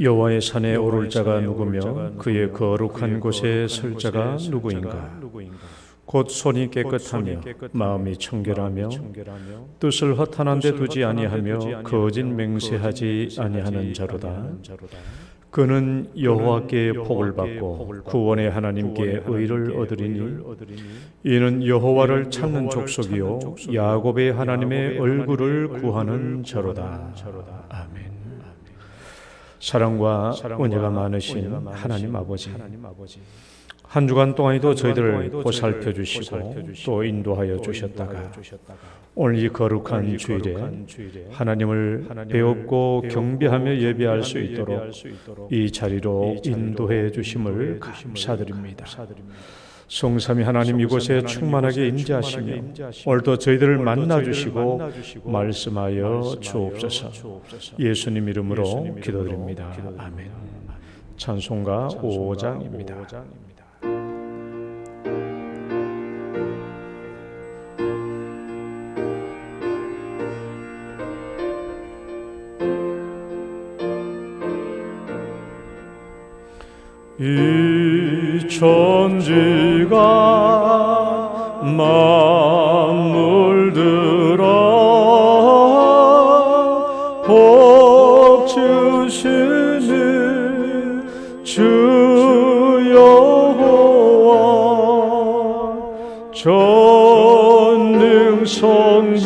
여호와의 산에 오를 자가 누구며 그의 거룩한 곳에 설 자가 누구인가? 곧 손이 깨끗하며 마음이 청결하며 뜻을 허탄한 데 두지 아니하며 거짓 맹세하지 아니하는 자로다. 그는 여호와께 복을 받고 구원의 하나님께 의를 얻으리니 이는 여호와를 찾는 족속이요 야곱의 하나님의 얼굴을 구하는 자로다. 아멘. 사랑과 은혜가 많으신 하나님 아버지, 한 주간 동안에도 저희들을 보살펴 주시고 또 인도하여 주셨다가 오늘 이 거룩한 주일에 하나님을 배웠고 경배하며 예배할 수 있도록 이 자리로 인도해 주심을 감사드립니다. 성삼위 하나님 이곳에 충만하게 임재하시며 오늘도 저희들을 만나주시고 말씀하여 주옵소서. 예수님 이름으로 기도드립니다. 아멘. 찬송가 5장입니다. 이 천지가 만물들아 복 주시는 주 여호와 전능 성부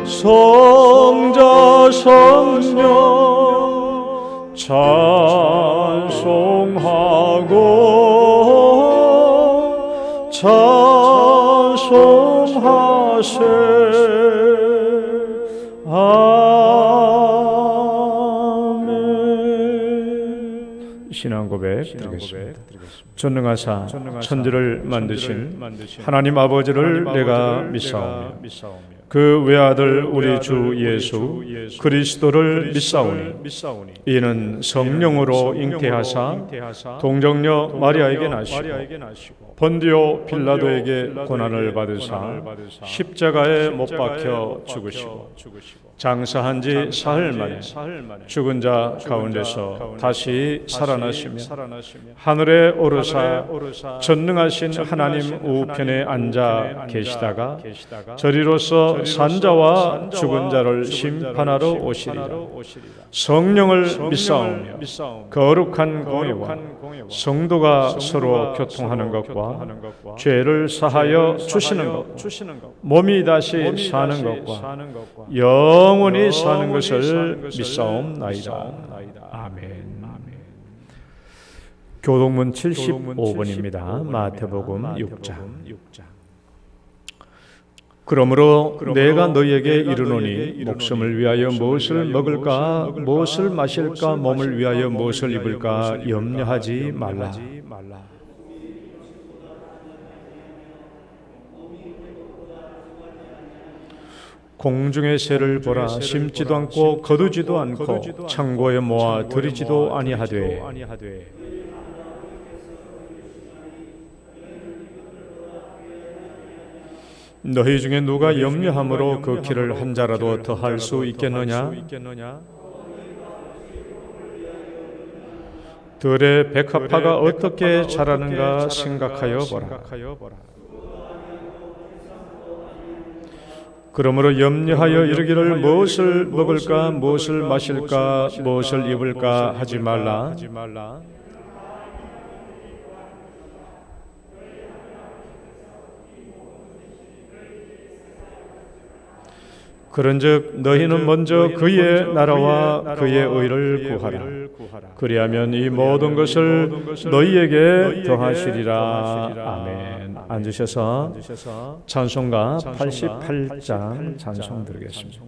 성자 성령 찬송하고 찬송하세. 아멘. 신앙 고백 드리겠습니다. 전능하사 천지를 만드신 하나님 아버지를 내가 믿사오며 그 외아들 우리 주 예수 그리스도를 믿사오니 이는 성령으로 잉태하사 동정녀 마리아에게 나시고 본디오 빌라도에게 고난을 받으사 십자가에 못 박혀 죽으시고 장사한 지 사흘 만에 죽은 자 가운데서 다시 살아나시며 하늘에 오르사 전능하신 하나님 우편에 앉아 계시다가 저리로서 산자와 죽은 자를 심판하러 오시리라. 성령을 믿사오며 거룩한 공예와 성도가 서로 교통하는 것과 죄를 사하여 주시는 것, 몸이 다시 사는 것과 영원히 사는 것을 믿사옵나이다. 아멘. 교동문 75번입니다. 마태복음 6장. 그러므로 내가 너희에게 이르노니 목숨을 위하여 무엇을 먹을까 무엇을 마실까 몸을 위하여 무엇을 입을까 염려하지 말라. 공중의 새를 보라. 심지도 않고 거두지도 않고 창고에 모아 들이지도 아니하되 너희 중에 누가 염려함으로 그 키를 한 자라도 더할 수 있겠느냐? 들의 백합화가 어떻게 자라는가 생각하여 보라. 그러므로 염려하여 이르기를 무엇을 먹을까 무엇을 마실까 무엇을 입을까 하지 말라. 그런즉 너희는 먼저 그의 나라와 그의 의를 구하라. 그리하면 이 모든 것을 너희에게 더하시리라. 아멘. 앉으셔서 찬송가 88장 찬송 드리겠습니다.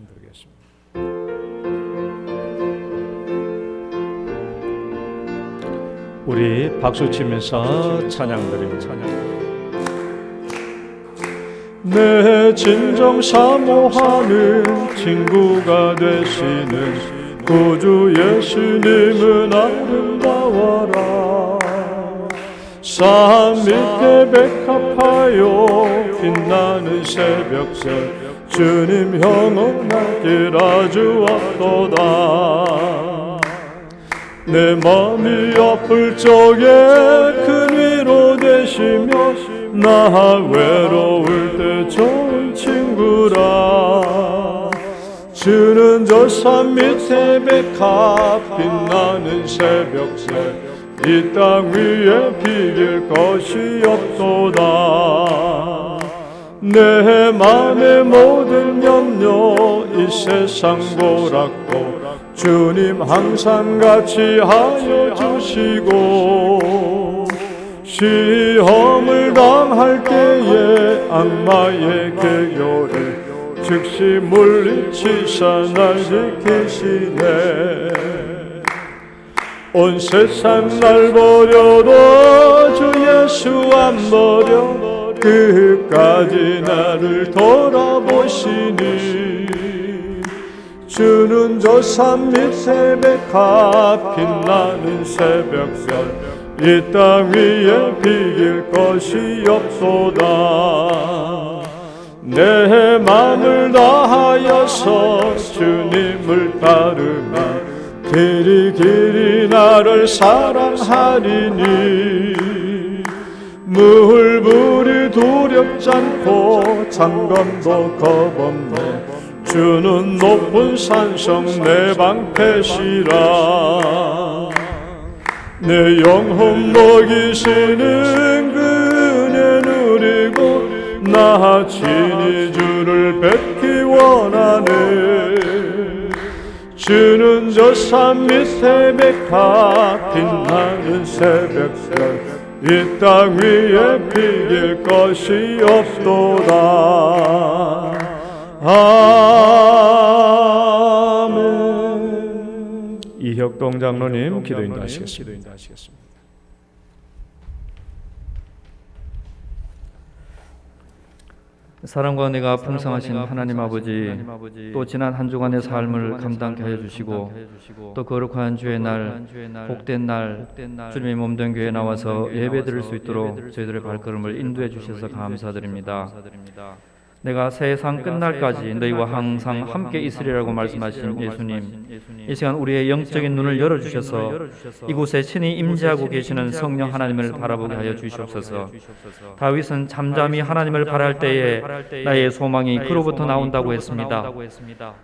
우리 박수 치면서 찬양 드립니다. 내 진정 사모하는 친구가 되시는 구주 예수님은 아름다워라. 산 밑에 백합하여 빛나는 새벽새 주님 영원하길 아주 왔도다. 내 마음이 아플 적에 큰 위로 되시며 나 외로울 때 좋은 친구라. 주는 저 산 밑에 백합 빛나는 새벽새 이 땅 위에 비길 것이 없도다. 내 맘의 모든 염려 이 세상 고락고 주님 항상 같이 하여 주시고 시험을 당할 때에 악마의 계교를 즉시 물리치사 날 지키시네. 온 세상 날 버려도 주 예수 안 버려 끝까지 나를 돌아보시니. 주는 저 산 밑에 백합 빛나는 새벽별 이 땅 위에 비길 것이 없소다. 내 맘을 다하여서 주님을 따르며 길이 길이 나를 사랑하리니. 물불이 두렵지 않고 장관도 겁없네. 주는 높은 산성 내 방패시라. 내 영혼 먹이시는 그 은혜 누리고 나 친히 주를 뵙기 원하네. 주는 저 산 밑에 백합 빛나는 새벽별 이 땅 위에 비길 것이 없도다. 아멘. 이혁동 장로님 기도 인도하시겠습니다. 사랑과 은혜가 풍성하신 하나님 아버지, 또 지난 한 주간의 삶을 감당케 하여 주시고 또 거룩한 주의 날, 복된 날 주님의 몸된 교회에 나와서 예배드릴 수 있도록 저희들의 발걸음을 인도해 주셔서 감사드립니다. 내가 세상 끝날까지 너희와 항상 함께 있으리라고 말씀하신 예수님, 이 시간 우리의 영적인 눈을 열어주셔서 이곳에 친히 임재하고 계시는 성령 하나님을 바라보게 하여 주시옵소서. 다윗은 잠잠히 하나님을 바랄 때에 나의 소망이 그로부터 나온다고 했습니다.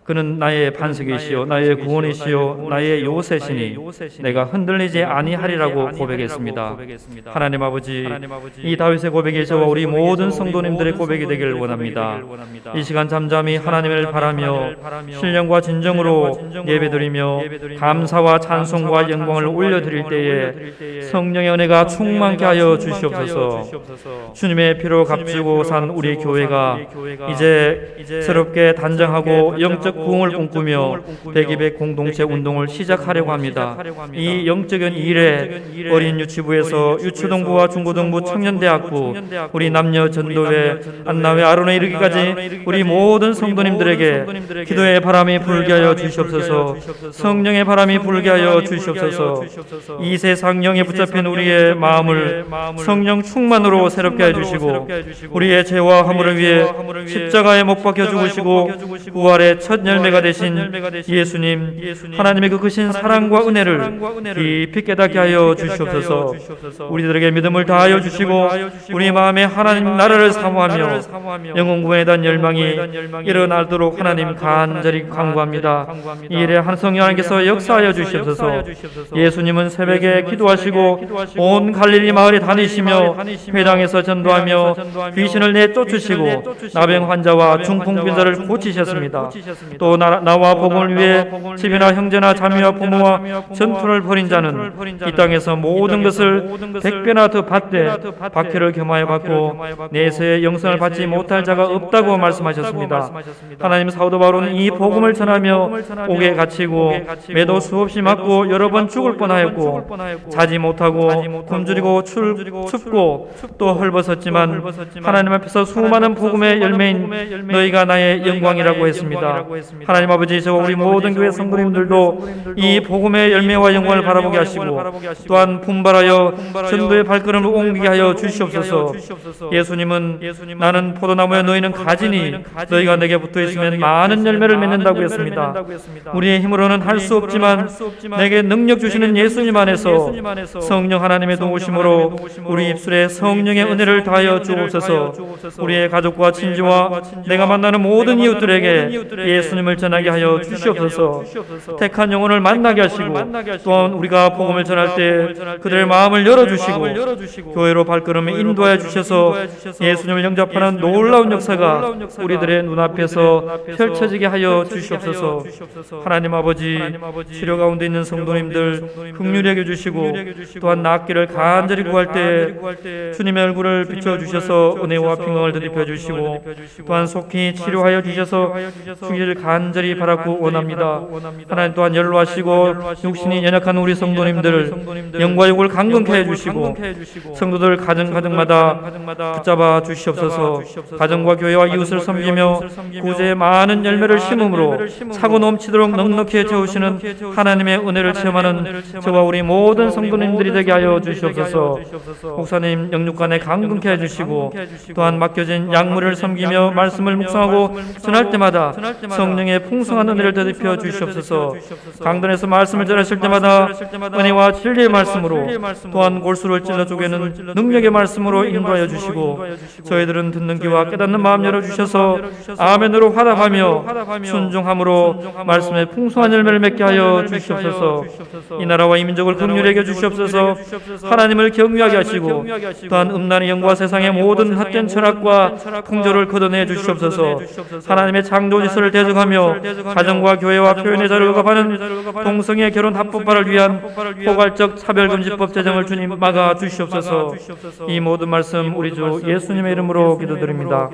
그는 나의 반석이시요 나의 구원이시요 나의 요새시니 내가 흔들리지 아니하리라고 고백했습니다. 하나님 아버지, 이 다윗의 고백이 저와 우리 모든 성도님들의 고백이 되기를 원합니다. 이 시간 잠잠히 하나님을 바라며 신령과 진정으로 예배드리며 감사와 찬송과 영광을 올려드릴 때에 성령의 은혜가 충만케 하여 주시옵소서. 주님의 피로 값주고 산 우리 교회가 이제 새롭게 단장하고 영적 부흥을 꿈꾸며 100 공동체 운동을 시작하려고 합니다. 이 영적인 일에 어린 유치부에서 유초등부와 중고등부 청년대학부 우리 남녀 전도회 안나회 아론에 이르기까지 우리 모든 성도님들에게 기도의 바람이 불게 하여 주시옵소서. 성령의 바람이 불게 하여 주시옵소서. 이 세상 영에 붙잡힌 우리의 마음을 성령 충만으로 새롭게 해주시고 우리의 죄와 허물을 위해 십자가에 못 박혀 죽으시고 부활의 첫 열매가 되신 예수님, 하나님의 그 크신 사랑과 은혜를 깊이 깨닫게 하여 주시옵소서. 우리들에게 믿음을 다하여 주시고 우리 마음에 하나님 나라를 사모하며 영혼 구원에 대한 열망이 일어나도록 하나님 간절히 간구합니다. 이 일에 성령 하나님께서 역사하여 주시옵소서. 예수님은 새벽에 기도하시고 온 갈릴리 마을에 다니시며 회당에서 전도하며 귀신을 내쫓으시고 나병 환자와 중풍병자를 고치셨습니다. 또 나와 복음을 위해 집이나 형제나 자매와 부모와 전투를 벌인 자는 이 땅에서 모든 것을 100배나 더 받되 박해를 겸하여 받고 내세의 영생을 받지 못할 자가 없다고 말씀하셨습니다. 하나님 사도 바울은 이 복음을 전하며 옥에 갇히고 매도 수없이 맞고 여러 번 죽을 뻔하였고 자지 못하고 굶주리고 춥고 또 헐벗었지만 하나님 앞에서 수많은 복음의 열매인 너희가 나의 영광이라고 했습니다. 하나님 아버지, 저와 우리 모든 교회 성도님들도 이 복음의 열매와 영광을 바라보게 하시고 또한 분발하여 전도의 발걸음을 옮기게 하여 주시옵소서. 예수님은 나는 포도나무에 너희는 너희는 가지니 너희가 내게 붙어 있으면 많은 열매를 맺는다고 했습니다. 우리의 힘으로는 할 수 없지만 내게 능력 주시는 예수님 안에서 성령 하나님의 도우심으로 우리 입술에 성령의 은혜를 다하여 주옵소서. 우리의 가족과 친지와 내가 만나는 모든 이웃들에게 예수님을 전하게 하여 주시옵소서. 택한 영혼을 만나게 하시고 또한 우리가 복음을 전할 때 그들의 마음을 열어주시고 교회로 발걸음을 인도하여 주셔서 예수님을 영접하는 놀라운 역사가 우리들의 눈앞에서 펼쳐지게 하여 주시옵소서. 하나님 아버지, 치료 가운데 있는 성도님들 긍휼히 여겨 주시고 또한 낫기를 간절히 구할 때 주님의 얼굴을 비춰주셔서 은혜와 평강을 드리펴 주시고 또한 속히 치료하여 주셔서 주기를 간절히 바라고 원합니다. 하나님 또한 연로하시고 육신이 연약한 우리 성도님들 영과 육을 강건케 해주시고 성도들 가정마다 붙잡아 주시옵소서. 가정과 교회와 이웃을 섬기며 구제의 많은 열매를 심음으로 차고 넘치도록 넉넉히 채우시는 하나님의 은혜를 체험하는 저와 우리 모든 성도님들이 되게 하여 주시옵소서. 목사님 영육간에 강건케 해주시고 또한 맡겨진 약물을 섬기며 말씀을 묵상하고 전할 때마다 성령의 풍성한 은혜를 되살펴 주시옵소서. 강단에서 말씀을 전하실 때마다 은혜와 진리의 말씀으로 또한 골수를 찔러 쪼개는 능력의 말씀으로 인도하여 주시고 저희들은 듣는 귀와 깨닫는 마음 열어주셔서 아멘으로 화답하며 순종함으로 말씀의 풍성한 열매를 맺게 하여 주시옵소서. 이 나라와 이 민족을 긍휼히 여겨 주시옵소서. 하나님을 경외하게 하시고 또한 음란의 영과 세상의 모든 헛된 철학과 풍조를 걷어내 주시옵소서. 하나님의 창조 질서를 대적하며 가정과 교회와 표현의 자유를 억압하는 동성애 결혼 합법화를 위한 포괄적 차별금지법 제정을 주님 막아 주시옵소서. 이 모든 말씀 우리 주 예수님의 이름으로 기도드립니다.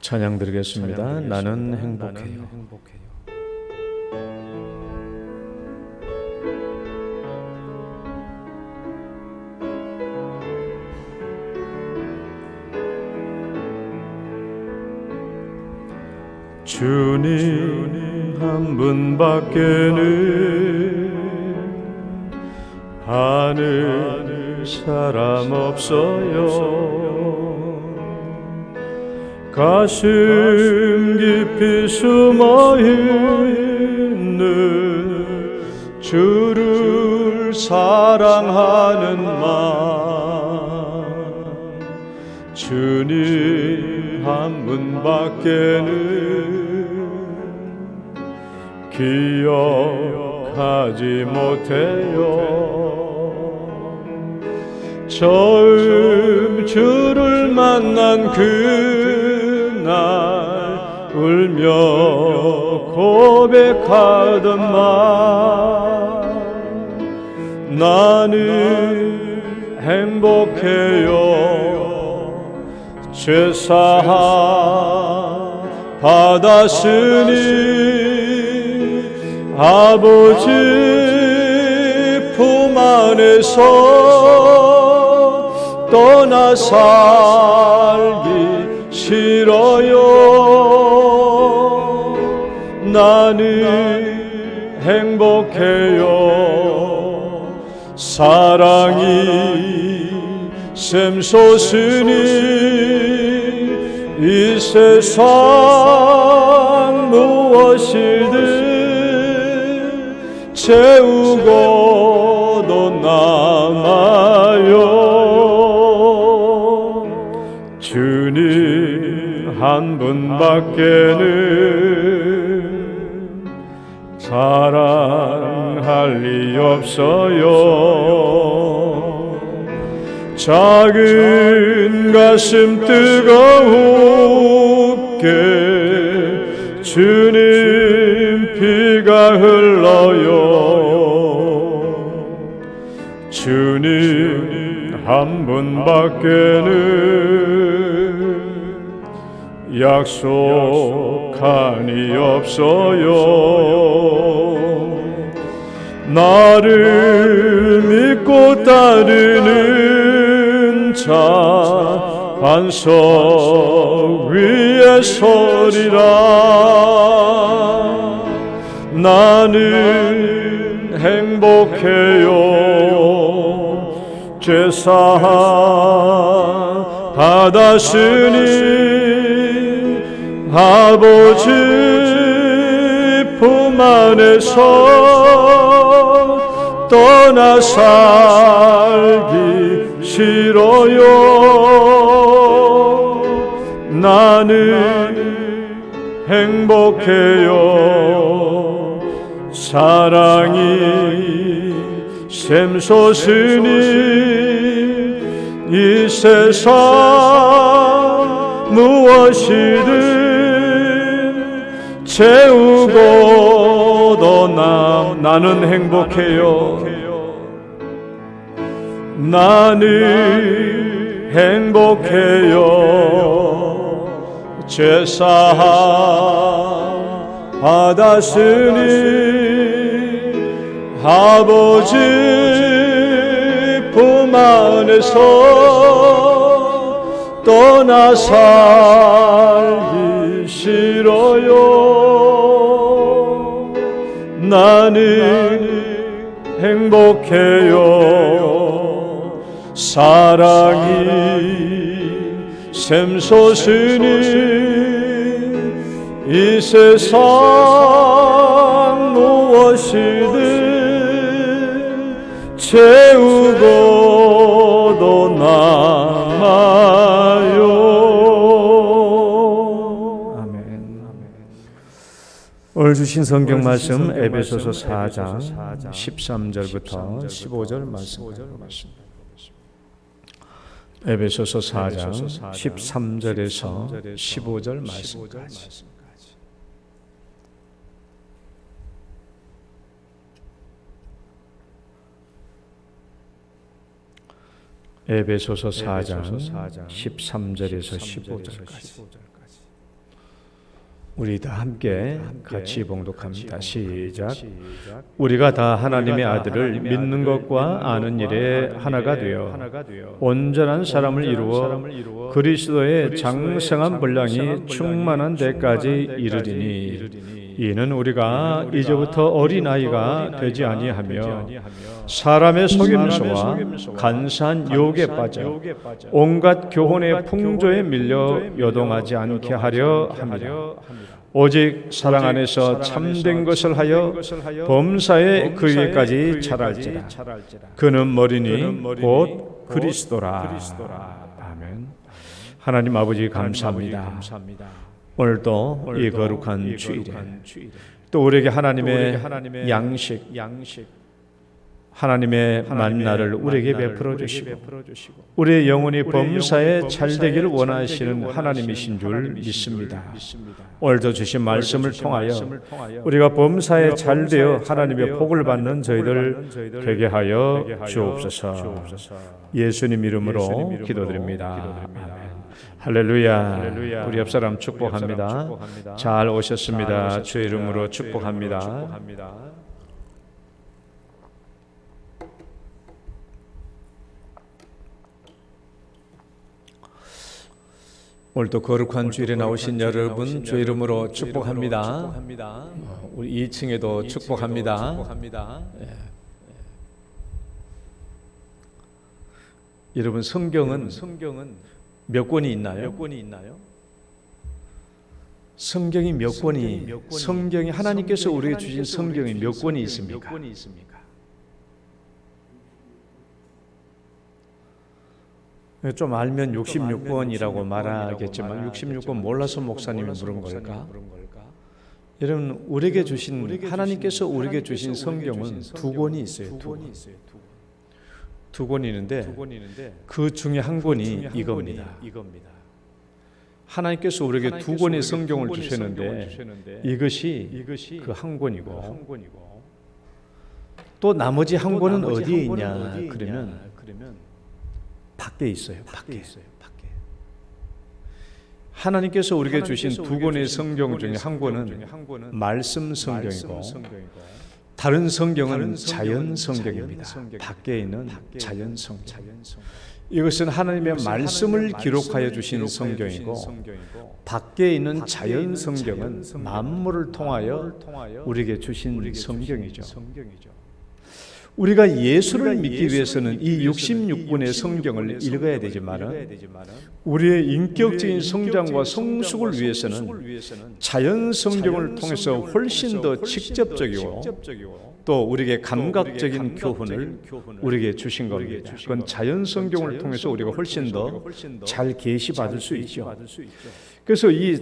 찬양 드리겠습니다. 나는 행복해요. 주님 한 분밖에는 아는 사람 없어요. 가슴 깊이 숨어있는 주를 사랑하는 마음, 주님 한 분밖에는 기억하지 못해요. 처음 주를 만난 그날 울며 고백하던 말, 나는 행복해요. 죄사함 받았으니 아버지 품 안에서 떠나 살기 싫어요. 나는 행복해요. 사랑이 샘솟으니 이 세상 무엇이든 채우고도 남아요. 주님 한 분밖에는 사랑할 리 없어요. 작은 가슴 뜨거우게 주님 피가 흘러요. 주님 한 분밖에는 약속한이 없어요. 나를 믿고 따르는 자 반석 위에 서리라. 나는 행복해요. 죄사함 받았으니 아버지 품 안에서 떠나 살기 싫어요. 나는 행복해요. 사랑이 샘솟으니 이 세상 무엇이든 채우고도 나는 행복해요. 나는 행복해요. 죄사함 받았으니 아버지 품 안에서 떠나 살기 싫어요. 나는 행복해요. 사랑이 샘솟으니 이 세상 무엇이든 채우고도 남아요. 아멘. 오늘 주신 성경 말씀 에베소서 4장 13절부터 15절 말씀. 에베소서 4장 13절에서 15절 말씀까지. 에베소서 4장 13절에서 15절까지 우리 다 함께 같이 봉독합니다. 시작. 우리가 다 하나님의 아들을 믿는 것과 아는 일에 하나가 되어 온전한 사람을 이루어 그리스도의 장성한 분량이 충만한 데까지 이르리니 이는 우리가 이제부터 어린아이가 되지 아니하며 사람의 속임수와 간사한 유혹에 빠져 온갖 교훈의 풍조에 밀려 요동하지 않게 하려 합니다. 오직 사랑 안에서 참된 것을 하여 범사에 그 위에까지 자랄지라. 그는 머리니 곧 그리스도라. 아멘. 하나님 아버지 감사합니다. 오늘도 이 거룩한 주일에 또 우리에게 하나님의 양식 하나님의 만나를 우리에게 베풀어 주시고 우리의 영혼이 범사에 잘되기를 원하시는 하나님이신 줄 믿습니다. 오늘도 주신 말씀을 통하여 우리가 범사에 잘되어 하나님의 복을 받는 저희들 되게 하여 주옵소서. 예수님 이름으로 기도드립니다. 아멘. 할렐루야. 우리 옆 사람 축복합니다. 잘 오셨습니다. 주의 이름으로 축복합니다. 오늘도 거룩한 주일에 나오신 여러분 주의 이름으로 축복합니다. 우리 2층에도 축복합니다. 여러분 성경은 몇 권이 있나요? 성경이 몇 권이 성경이 하나님께서 우리에게 주신 성경이 몇 권이 있습니까? 좀 알면 66권이라고 말하겠지만 66권 몰라서 목사님이 물은 걸까? 여러분 우리에게 주신 하나님께서 우리에게 주신 성경은 2권이 있어요. 두 권이 있는데 그 중에 한 권이 이겁니다. 하나님께서 우리에게 2권의 성경을 주셨는데 이것이 그 한 권이고 또 나머지 한 권은 어디에 있냐 그러면 밖에 있어요. 밖에. 하나님께서 우리에게 주신 두 권의 성경 중에 한 권은 말씀 성경이고 다른 성경은 자연 성경입니다. 밖에 있는 자연 성경. 이것은 하나님의 말씀을 기록하여 주신 성경이고 밖에 있는 자연 성경은 만물을 통하여 우리에게 주신 성경이죠. 우리가 예수를 믿기 위해서는 이 66권의 성경을 읽어야 되지만 우리의 인격적인 성장과 성숙을 위해서는 자연 성경을 통해서 훨씬 더 직접적이고 또 우리에게 감각적인 교훈을 우리에게 주신 겁니다. 그건 자연 성경을 통해서 우리가 훨씬 더 잘 계시받을 수 있죠. 그래서 이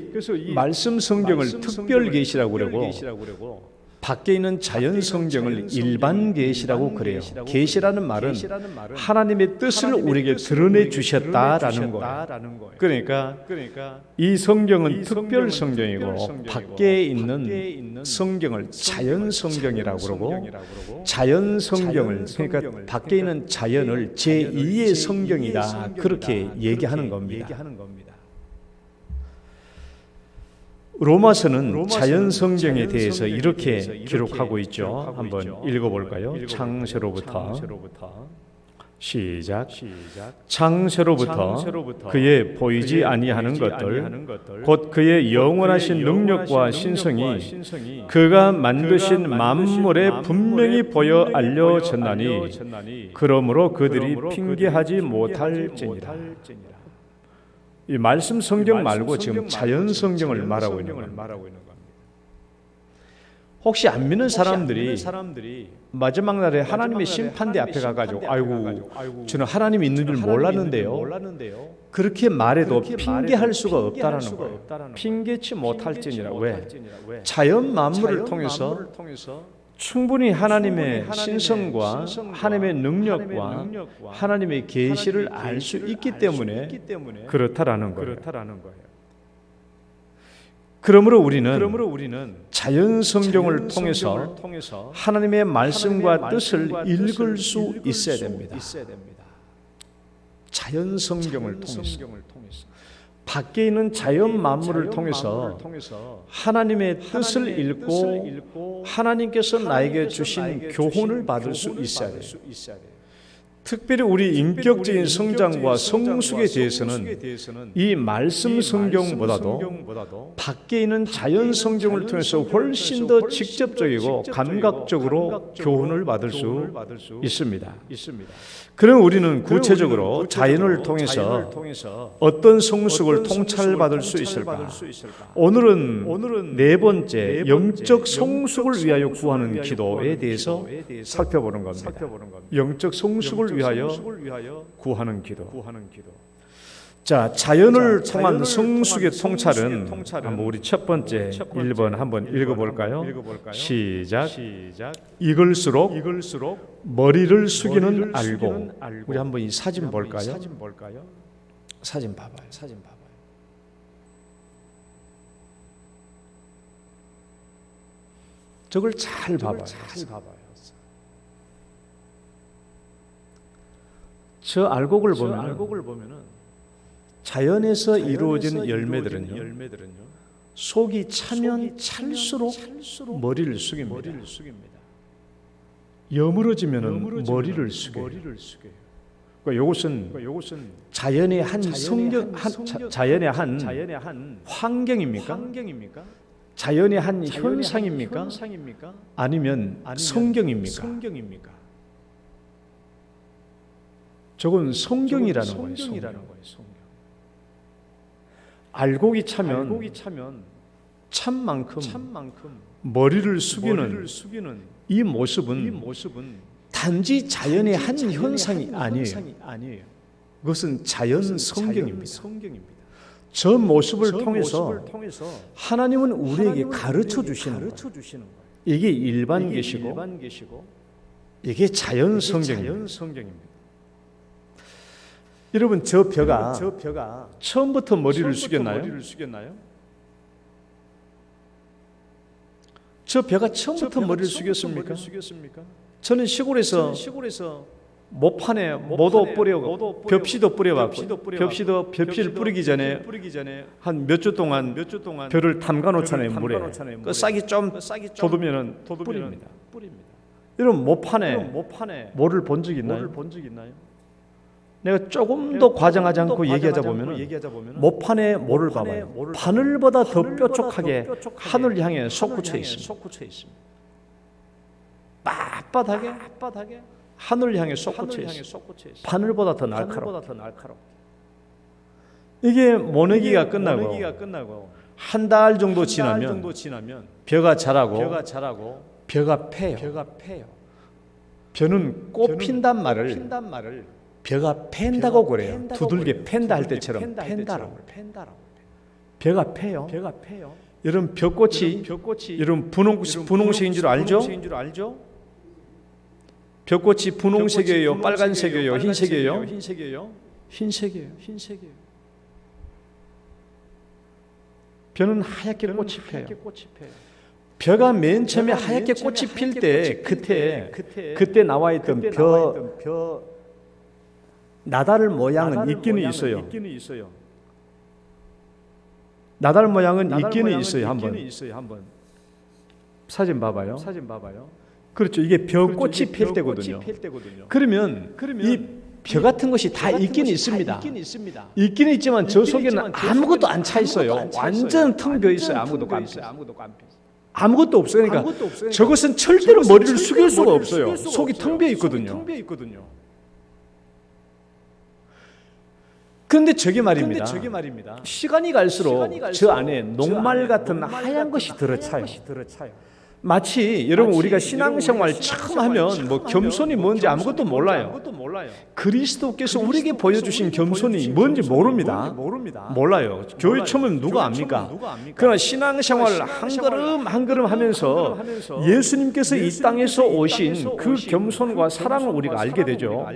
말씀 성경을 특별 계시라고 그러고 밖에 있는 자연 성경을 일반 계시라고 그래요. 계시라는 말은 하나님의 뜻을 우리에게 드러내 주셨다라는 거예요. 그러니까 이 성경은 특별 성경이고 밖에 있는 성경을 자연 성경이라고 그러고 자연 성경을 그러니까 밖에 있는 자연을 제2의 성경이다 그렇게 얘기하는 겁니다. 로마서는 자연 성경에 대해서 이렇게 기록하고 있죠. 한번 읽어볼까요? 창세로부터 시작. 창세로부터 그의 보이지 아니하는 것들 곧 그의 영원하신 능력과 신성이 그가 만드신 만물에 분명히 보여 알려졌나니 그러므로 그들이 핑계하지 못할지니라. 이 말씀 성경 말고 지금 자연 성경을 말하고 있는 겁니다. 혹시 안 믿는 사람들이 마지막 날에 하나님의 심판대 앞에 가가지고 아이고 저는 하나님이 있는 줄 몰랐는데요. 그렇게 말해도 핑계할 수가 없다라는 거예요. 핑계치 못할지니라. 왜? 자연 만물을 통해서 충분히 하나님의 신성과 하나님의 능력과 하나님의 계시를 알 수 있기 때문에 그렇다라는 거예요. 그러므로 우리는 자연 성경을 통해서 하나님의 말씀과 뜻을 읽을 수 있어야 됩니다. 자연 성경을 통해서 밖에 있는 자연 만물을 통해서 하나님의 뜻을 읽고 하나님께서 나에게 주신 교훈을 받을 수 있어야 돼요. 특별히 우리 인격적인 성장과 성숙에 대해서는 이 말씀 성경보다도 밖에 있는 자연 성경을 통해서 훨씬 더 직접적이고 감각적으로 교훈을 받을 수 있습니다. 그럼 우리는 구체적으로 자연을 통해서 어떤 성숙을 통찰받을 수 있을까? 오늘은 네 번째 영적 성숙을 위하여 구하는 기도에 대해서 살펴보는 겁니다. 영적 성숙을 위하여 구하는 기도. 자, 자연을 통한 성숙의 통찰은 한번 우리 첫 번째 1번 한번 읽어볼까요? 시작. 읽을수록 머리를 숙이는 알고. 우리 한번 이 사진 볼까요? 사진 봐봐요. 저걸 잘 봐봐요. 저 알곡을 보면 자연에서 이루어지는 열매들은요 속이 차면 찰수록 머리를 숙입니다. 여물어지면 머리를 숙여요. 그러니까 이것은 자연의 한 성경, 자연의 한 환경입니까? 자연의 한 현상입니까? 아니면 성경입니까? 저건 성경이라는 거예요. 알곡이 차면 참만큼 머리를 숙이는 이 모습은 단지 자연의 한 현상이 아니에요. 그것은 자연 성경입니다. 저 모습을 통해서 하나님은 우리에게 가르쳐 주시는 거예요. 이게 일반 계시고 이게 자연 성경입니다. 여러분 저 벼가 처음부터 머리를 숙였나요? 저 벼가 처음부터 머리를 숙였습니까? 저는 시골에서 모판에 모도 뿌리고 벽시도 뿌려봤고 벽시를 뿌리기 전에 한 몇 주 동안 벼를 담가 놓잖아요. 물에 그 싹이 좀 돋으면은 뿌립니다. 이런 모판에 모를 본 적 있나요? 내가 조금 더 과장하지 않고 얘기하자 보면은 모판에 모를 봐봐요. 바늘보다 더 뾰족하게 하늘 향해 솟구쳐 있습니다. 빳빳하게 하늘 향해 솟구쳐 있습니다. 바늘보다 더 날카롭고. 이게 모내기가 끝나고 한 달 정도 지나면 벼가 자라고 벼가 패요. 벼는 꽃핀단 말을 벼가 팬다고 그래요. 두들겨 팬다 할 때처럼 팬다라고. 벼가 패요. 여러분 벼꽃이 여러분 분홍색인 줄 알죠? 벼꽃이 분홍색이에요, 빨간색이에요, 흰색이에요? 흰색이에요. 벼는 하얗게 꽃이 펴요. 벼가 맨 처음에 하얗게 꽃이 필 때 그때 나와 있던 벼 나달 모양은 있기는 있어요. 나달 모양은 있기는 있어요. 한번 사진 봐봐요. 그렇죠. 이게 벼꽃이 필 때거든요. 그러면 이 벼 같은 것이 다 있기는 있습니다. 있기는 있지만 저 속에는 아무것도 안 차 있어요. 완전 텅 비어 있어요. 아무것도 없어요. 그러니까 저것은 절대로 머리를 숙일 수가 없어요. 속이 텅 비어 있거든요. 그런데 저게 말입니다. 시간이 갈수록 저 안에 녹말 같은 하얀 것이 들어차요. 마치 여러분 우리가 신앙생활 처음 하면 뭐 겸손이 뭔지 아무것도 몰라요. 그리스도께서 우리에게 보여주신 겸손이 뭔지 모릅니다. 몰라요. 교회 처음에 누가 압니까? 그러나 신앙생활 한 걸음 한 걸음 하면서 예수님께서 이 땅에서 오신 그 겸손과 사랑을 우리가 알게 되죠.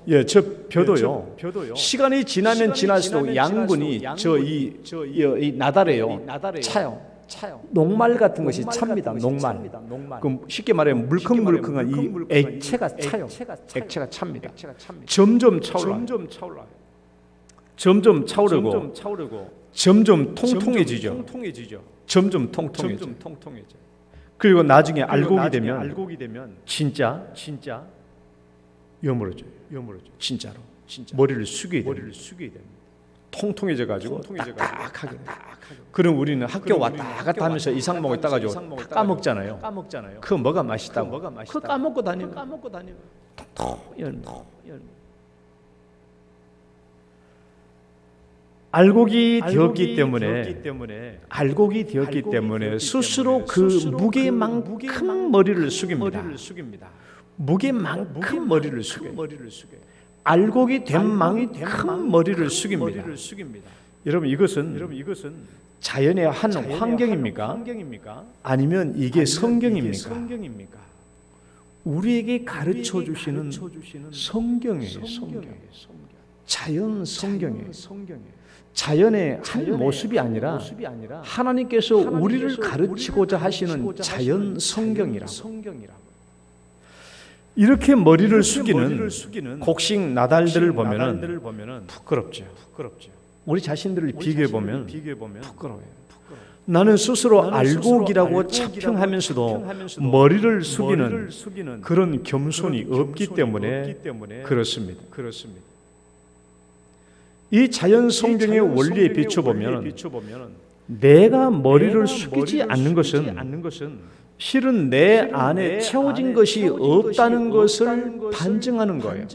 예, 저 벼도요. 시간이 지나면 지날수록 양분이 이 나달에요. 차요. 녹말 같은 것이 찹니다. 녹말. 그럼 쉽게 말하면 물컹물컹한 이 액체가 차요. 액체가 찹니다. 점점 차올라요. 점점 차오르고 점점 통통해지죠. 점점 통통해져. 그리고 나중에 알곡이 되면 진짜 여물어져요. 진짜로. 머리를 숙이게 됩니다. 통통해져 가지고 딱딱하게. 그럼 우리는 학교 왔다 갔다 하면서 이상 먹고 있다가지고 까먹잖아요. 그 뭐가 맛있다고. 그 까먹고 다니고. 통통 열매. 알곡이 되었기 때문에 스스로 그 무게만큼 머리를 숙입니다. 무게만큼 머리를 숙여요. 알곡이 된 만큼 머리를 숙입니다. 여러분 이것은 자연의 한 환경입니까? 아니면 이게 성경입니까? 우리에게 가르쳐 주시는 성경이에요. 자연 성경이에요. 자연의 한 모습이 아니라 하나님께서 우리를 가르치고자 하시는 자연 성경이라고. 이렇게 머리를 숙이는 곡식 나달들을 보면은 부끄럽죠. 우리 자신들을 비교해 보면 부끄러워요. 나는 스스로 알곡이라고 차평하면서도 머리를 숙이는 그런 겸손이 없기 때문에 그렇습니다. 이 자연 성경의 원리에 비춰보면 내가 머리를 숙이지 않는 것은 실은 내 안에 채워진 것이 없다는 것을 반증하는 거예요.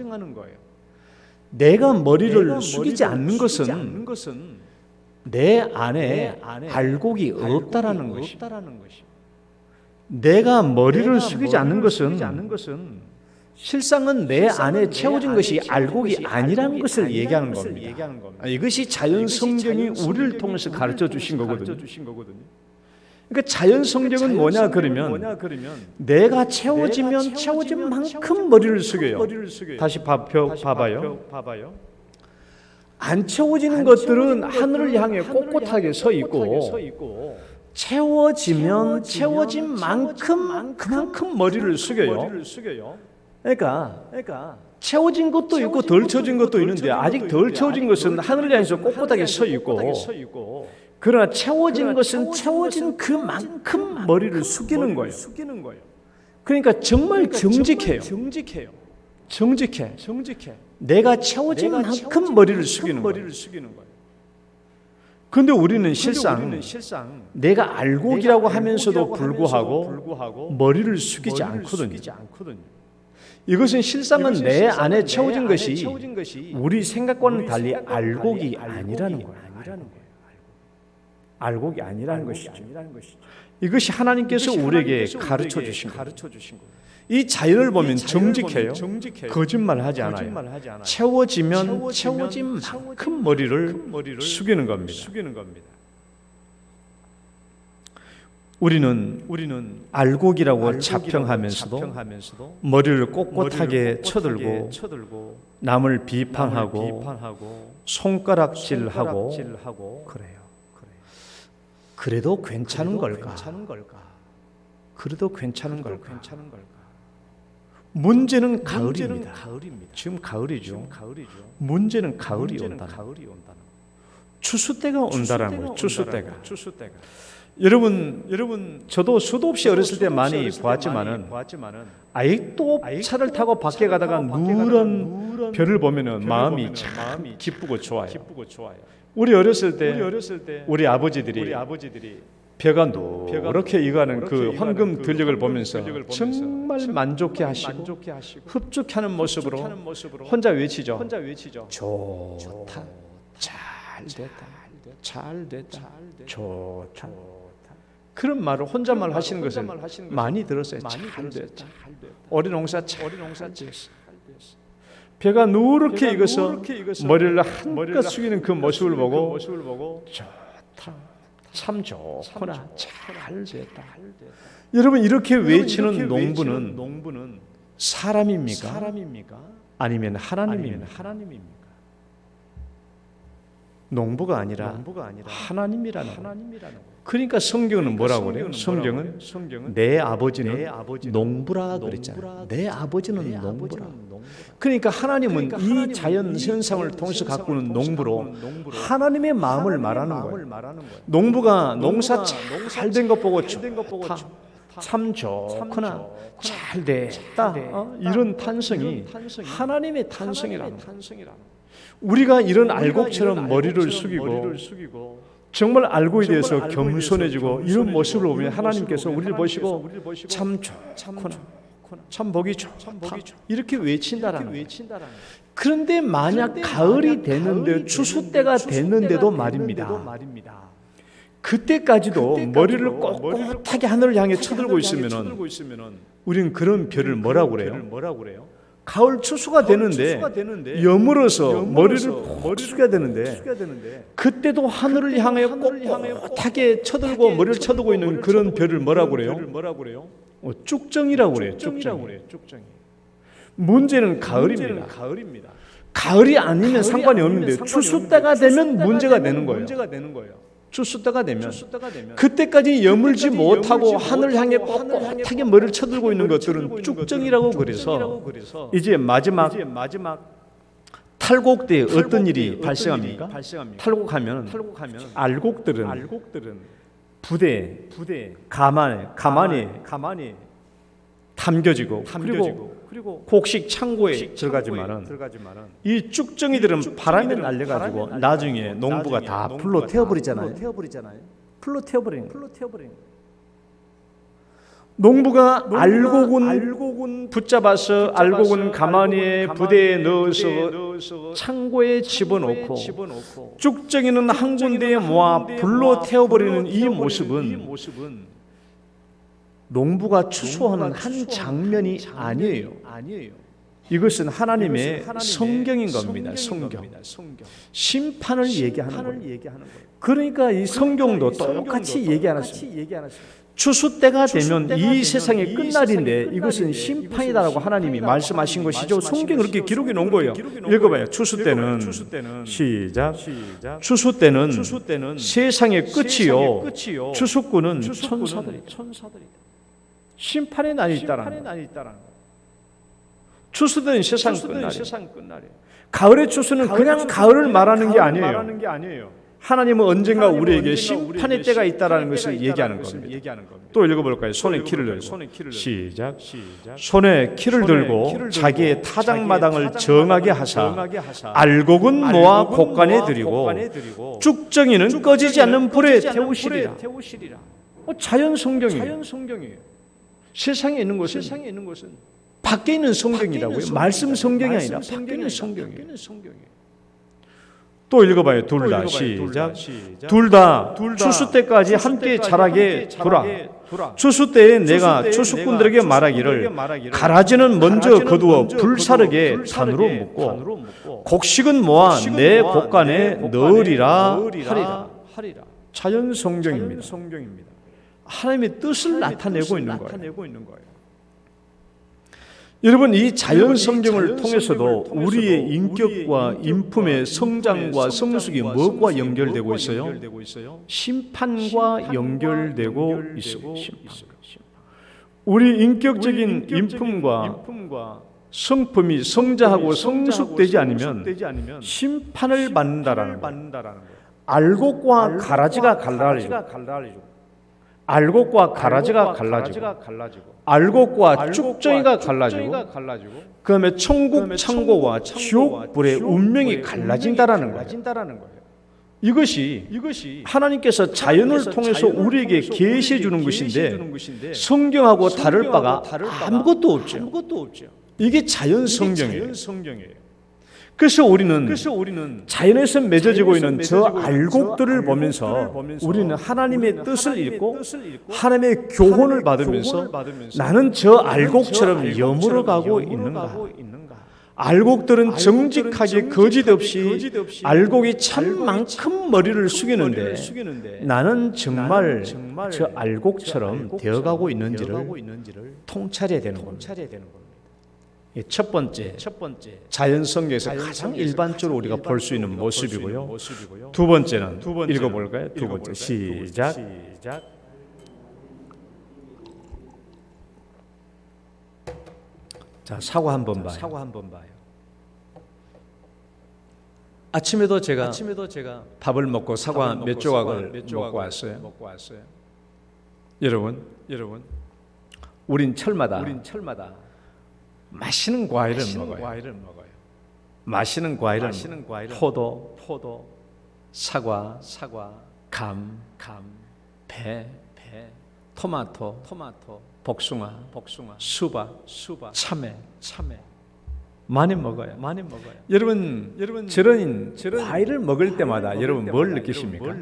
내가 머리를 숙이지 않는 것은 내 안에 알곡이 없다라는 것이. 내가 머리를 숙이지 않는 것은 실상은 내 안에 채워진 것이 알곡이 아니라는 것을 얘기하는 겁니다. 이것이 자연 성경이 우리를 통해서 가르쳐 주신 거거든요. 그러니까 자연 성경은 뭐냐 그러면 내가 채워지면 채워진 만큼 머리를 숙여요. 다시 봐봐요. 안 채워지는 것들은 하늘을 향해 꼿꼿하게 서 있고 채워지면 채워진 만큼 그만큼 머리를 숙여요. 그러니까 채워진 것도 있고 덜 채워진 것도 있는데 아직 덜 채워진 것은 하늘을 향해서 꼿꼿하게 서 있고, 그러나 채워진 것은 채워진 그만큼 머리를 숙이는 거예요. 그러니까 정말 정직해. 내가 채워진 만큼 머리를 숙이는 거예요. 그런데 우리는 실상 내가 알곡이라고 하면서도 불구하고 머리를 숙이지 않거든요. 이것은 실상은 내 안에 채워진 것이 우리 생각과는 달리 알곡이 아니라는 거예요. 알곡이 아니라는 것이죠. 이것이 하나님께서 우리에게 가르쳐 주신 거예요. 이 자연을 보면 정직해요. 거짓말하지 않아요. 채워지면 채워진 만큼 머리를 숙이는 겁니다. 우리는 알곡이라고 자평하면서도 머리를 꼿꼿하게 쳐들고 남을 비판하고 손가락질하고 그래요. 그래도 괜찮은 걸까? 문제는 가을입니다. 지금 가을이죠. 문제는 가을이 온다. 추수 때가 온다는 거예요. 추수 때가. 여러분 저도 수도 없이 어렸을 때 많이 보았지만은 아직도 차를 타고 밖에 가다가 누런 별을 보면은 마음이 참 기쁘고 좋아요. 우리 어렸을 때 우리 아버지들이 벼가 노랗게 익어가는 그 황금 들녘을 보면서 정말 만족해 하시고 흡족하는 모습으로 혼자 외치죠. 좋다, 잘 됐다, 좋다. 그런 말을 혼잣말 하시는 것을 많이 들었어요. 잘 됐다. 올해 농사 잘 됐어. 벼가 누렇게 익어서 머리를 한껏 숙이는 그 모습을 보고 좋다, 참 좋구나, 잘 됐다. 여러분 이렇게 외치는 농부는 사람입니까? 아니면 하나님입니까? 농부가 아니라 하나님이라는 거예요. 그러니까 성경은 뭐라고 그래요? 성경은 내 아버지는 농부라 그랬잖아요. 내 아버지는 농부라. 그러니까 하나님은 이 자연 현상을 통해서 가꾸는 농부로 하나님의 마음을 말하는 거예요. 농부가 농사 잘 된 것 보고 좋다, 참 좋구나, 잘 됐다, 이런 탄성이 하나님의 탄성이라는 거예요. 우리가 이런 알곡처럼 머리를 숙이고 정말 알고에 대해서 겸손해지고 이런 모습을 보면 하나님께서 우리를 보시고 참 좋구나, 참 보기 좋다, 이렇게 외친다라는 거예요. 그런데 만약 가을이 됐는데 추수 때가 됐는데도 말입니다. 그때까지도 머리를 꼿꼿하게 하늘을 향해 쳐들고 있으면은 우리는 그런 별을 뭐라고 그래요? 가을 추수가 되는데 여물어서 머리를 푹 숙여야 되는데 그때도 하늘을 향해 꼿꼿하게 쳐들고 머리를 쳐들고 있는 그런 별을 뭐라고 그래요? 쭉정이라고 그래요. 쭉정이. 문제는 가을입니다. 가을이 아니면 상관이 없는데 추수 때가 되면 문제가 되는 거예요. 추수 때가 되면 그때까지 여물지 못하고 하늘 향해 꼿꼿하게 머리를 쳐들고 있는 것들은 쭉정이라고 그래서 이제 마지막 탈곡 때 어떤 일이 발생합니까? 탈곡하면 알곡들은 부대 가만히 담겨지고 그리고 곡식 창고에 들어가지만은 이 쭉정이들은 바람에 날려가지고 나중에 농부가 다 풀로 태워버리잖아요. 풀로 태워버리는 거예요. 농부가 알곡은 붙잡아서 알곡은 가마니에 부대에 넣어서 창고에 집어넣고 쭉정이는 한 군데에 모아 불로 태워버리는 이 모습은 농부가 추수하는 한 장면이 아니에요. 이것은 하나님의 성경인 겁니다. 성경. 심판을 얘기하는 거예요. 그러니까 이 성경도 똑같이 얘기하는 거예요. 추수 때가 되면 이 세상의 끝날인데 이것은 심판이다라고 하나님이 말씀하신 것이죠. 성경은 그렇게 기록해 놓은 거예요. 읽어봐요. 추수 때는 시작. 추수 때는 세상의 끝이요. 추수꾼은 천사들이다. 심판의 날이 있다라는 거예요. 추수된 세상 끝날이에요. 가을의 추수는 그냥 가을을 말하는 게 아니에요. 하나님은 언젠가 우리에게 심판의 때가 있다라는 것을 얘기하는 겁니다. 또 읽어볼까요? 손에 키를 들고 시작. 손에 키를 들고 자기의 타작마당을 정하게 하사 알곡은 모아 곡간에 들이고 쭉정이는 꺼지지 않는 불에 태우시리라. 자연 성경이에요. 세상에 있는 것은 밖에 있는 성경이라고요. 말씀 성경이 아니라 밖에 있는 성경이에요. 또 읽어봐요. 둘 다 시작. 둘 다 추수 때까지 함께 자라게 두라. 추수 때에 내가 추수꾼들에게 말하기를 가라지는 먼저 거두어 불사르게 산으로 묻고 곡식은 모아 내 곡간에 넣으리라 하리라. 자연 성경입니다. 하나님의 뜻을 나타내고 있는 거예요. 여러분, 이 자연 성경을 통해서도 우리의 인격과 인품의 성장과 성숙이 무엇과 연결되고 있어요? 심판과 연결되고 있어요. 우리 인격적인 인품과 성품이 성장하고 성숙되지 않으면 심판을 받는다라는 거예요. 알곡과 가라지가 갈라지고 알곡과 가라지가 갈라지고 알곡과 쭉정이가 갈라지고 그다음에 천국 창고와 지옥 불의 운명이 갈라진다라는 거예요. 이것이 하나님께서 자연을 통해서 우리에게 계시해 주는 것인데 성경하고 다를 바가 아무것도 없죠. 이게 자연 성경이에요. 그래서 우리는 자연에서 맺어지고 있는 저 알곡들을 보면서 우리는 하나님의 뜻을 읽고 하나님의 교훈을 받으면서 나는 저 알곡처럼 여물어가고 있는가? 알곡들은 정직하게 거짓 없이 알곡이 참만큼 머리를 숙이는데 나는 정말 저 알곡처럼 되어가고 있는지를 통찰해야 되는 겁니다. 첫 번째 자연 성경에서 가장 일반적으로 우리가 볼 수 있는 모습이고요. 두 번째는 읽어볼까요? 두 번째 시작. 자, 사과 한번 봐요. 아침에도 제가 밥을 먹고 사과 몇 조각을 먹고 왔어요. 여러분, 우린 철마다 맛있는 과일을 먹어요. 맛있는 과일은 포도, 사과, 감, 배, 토마토, 복숭아, 수박, 참외 많이 먹어요. 여러분 저런 과일을 먹을 때마다 여러분 뭘 느끼십니까?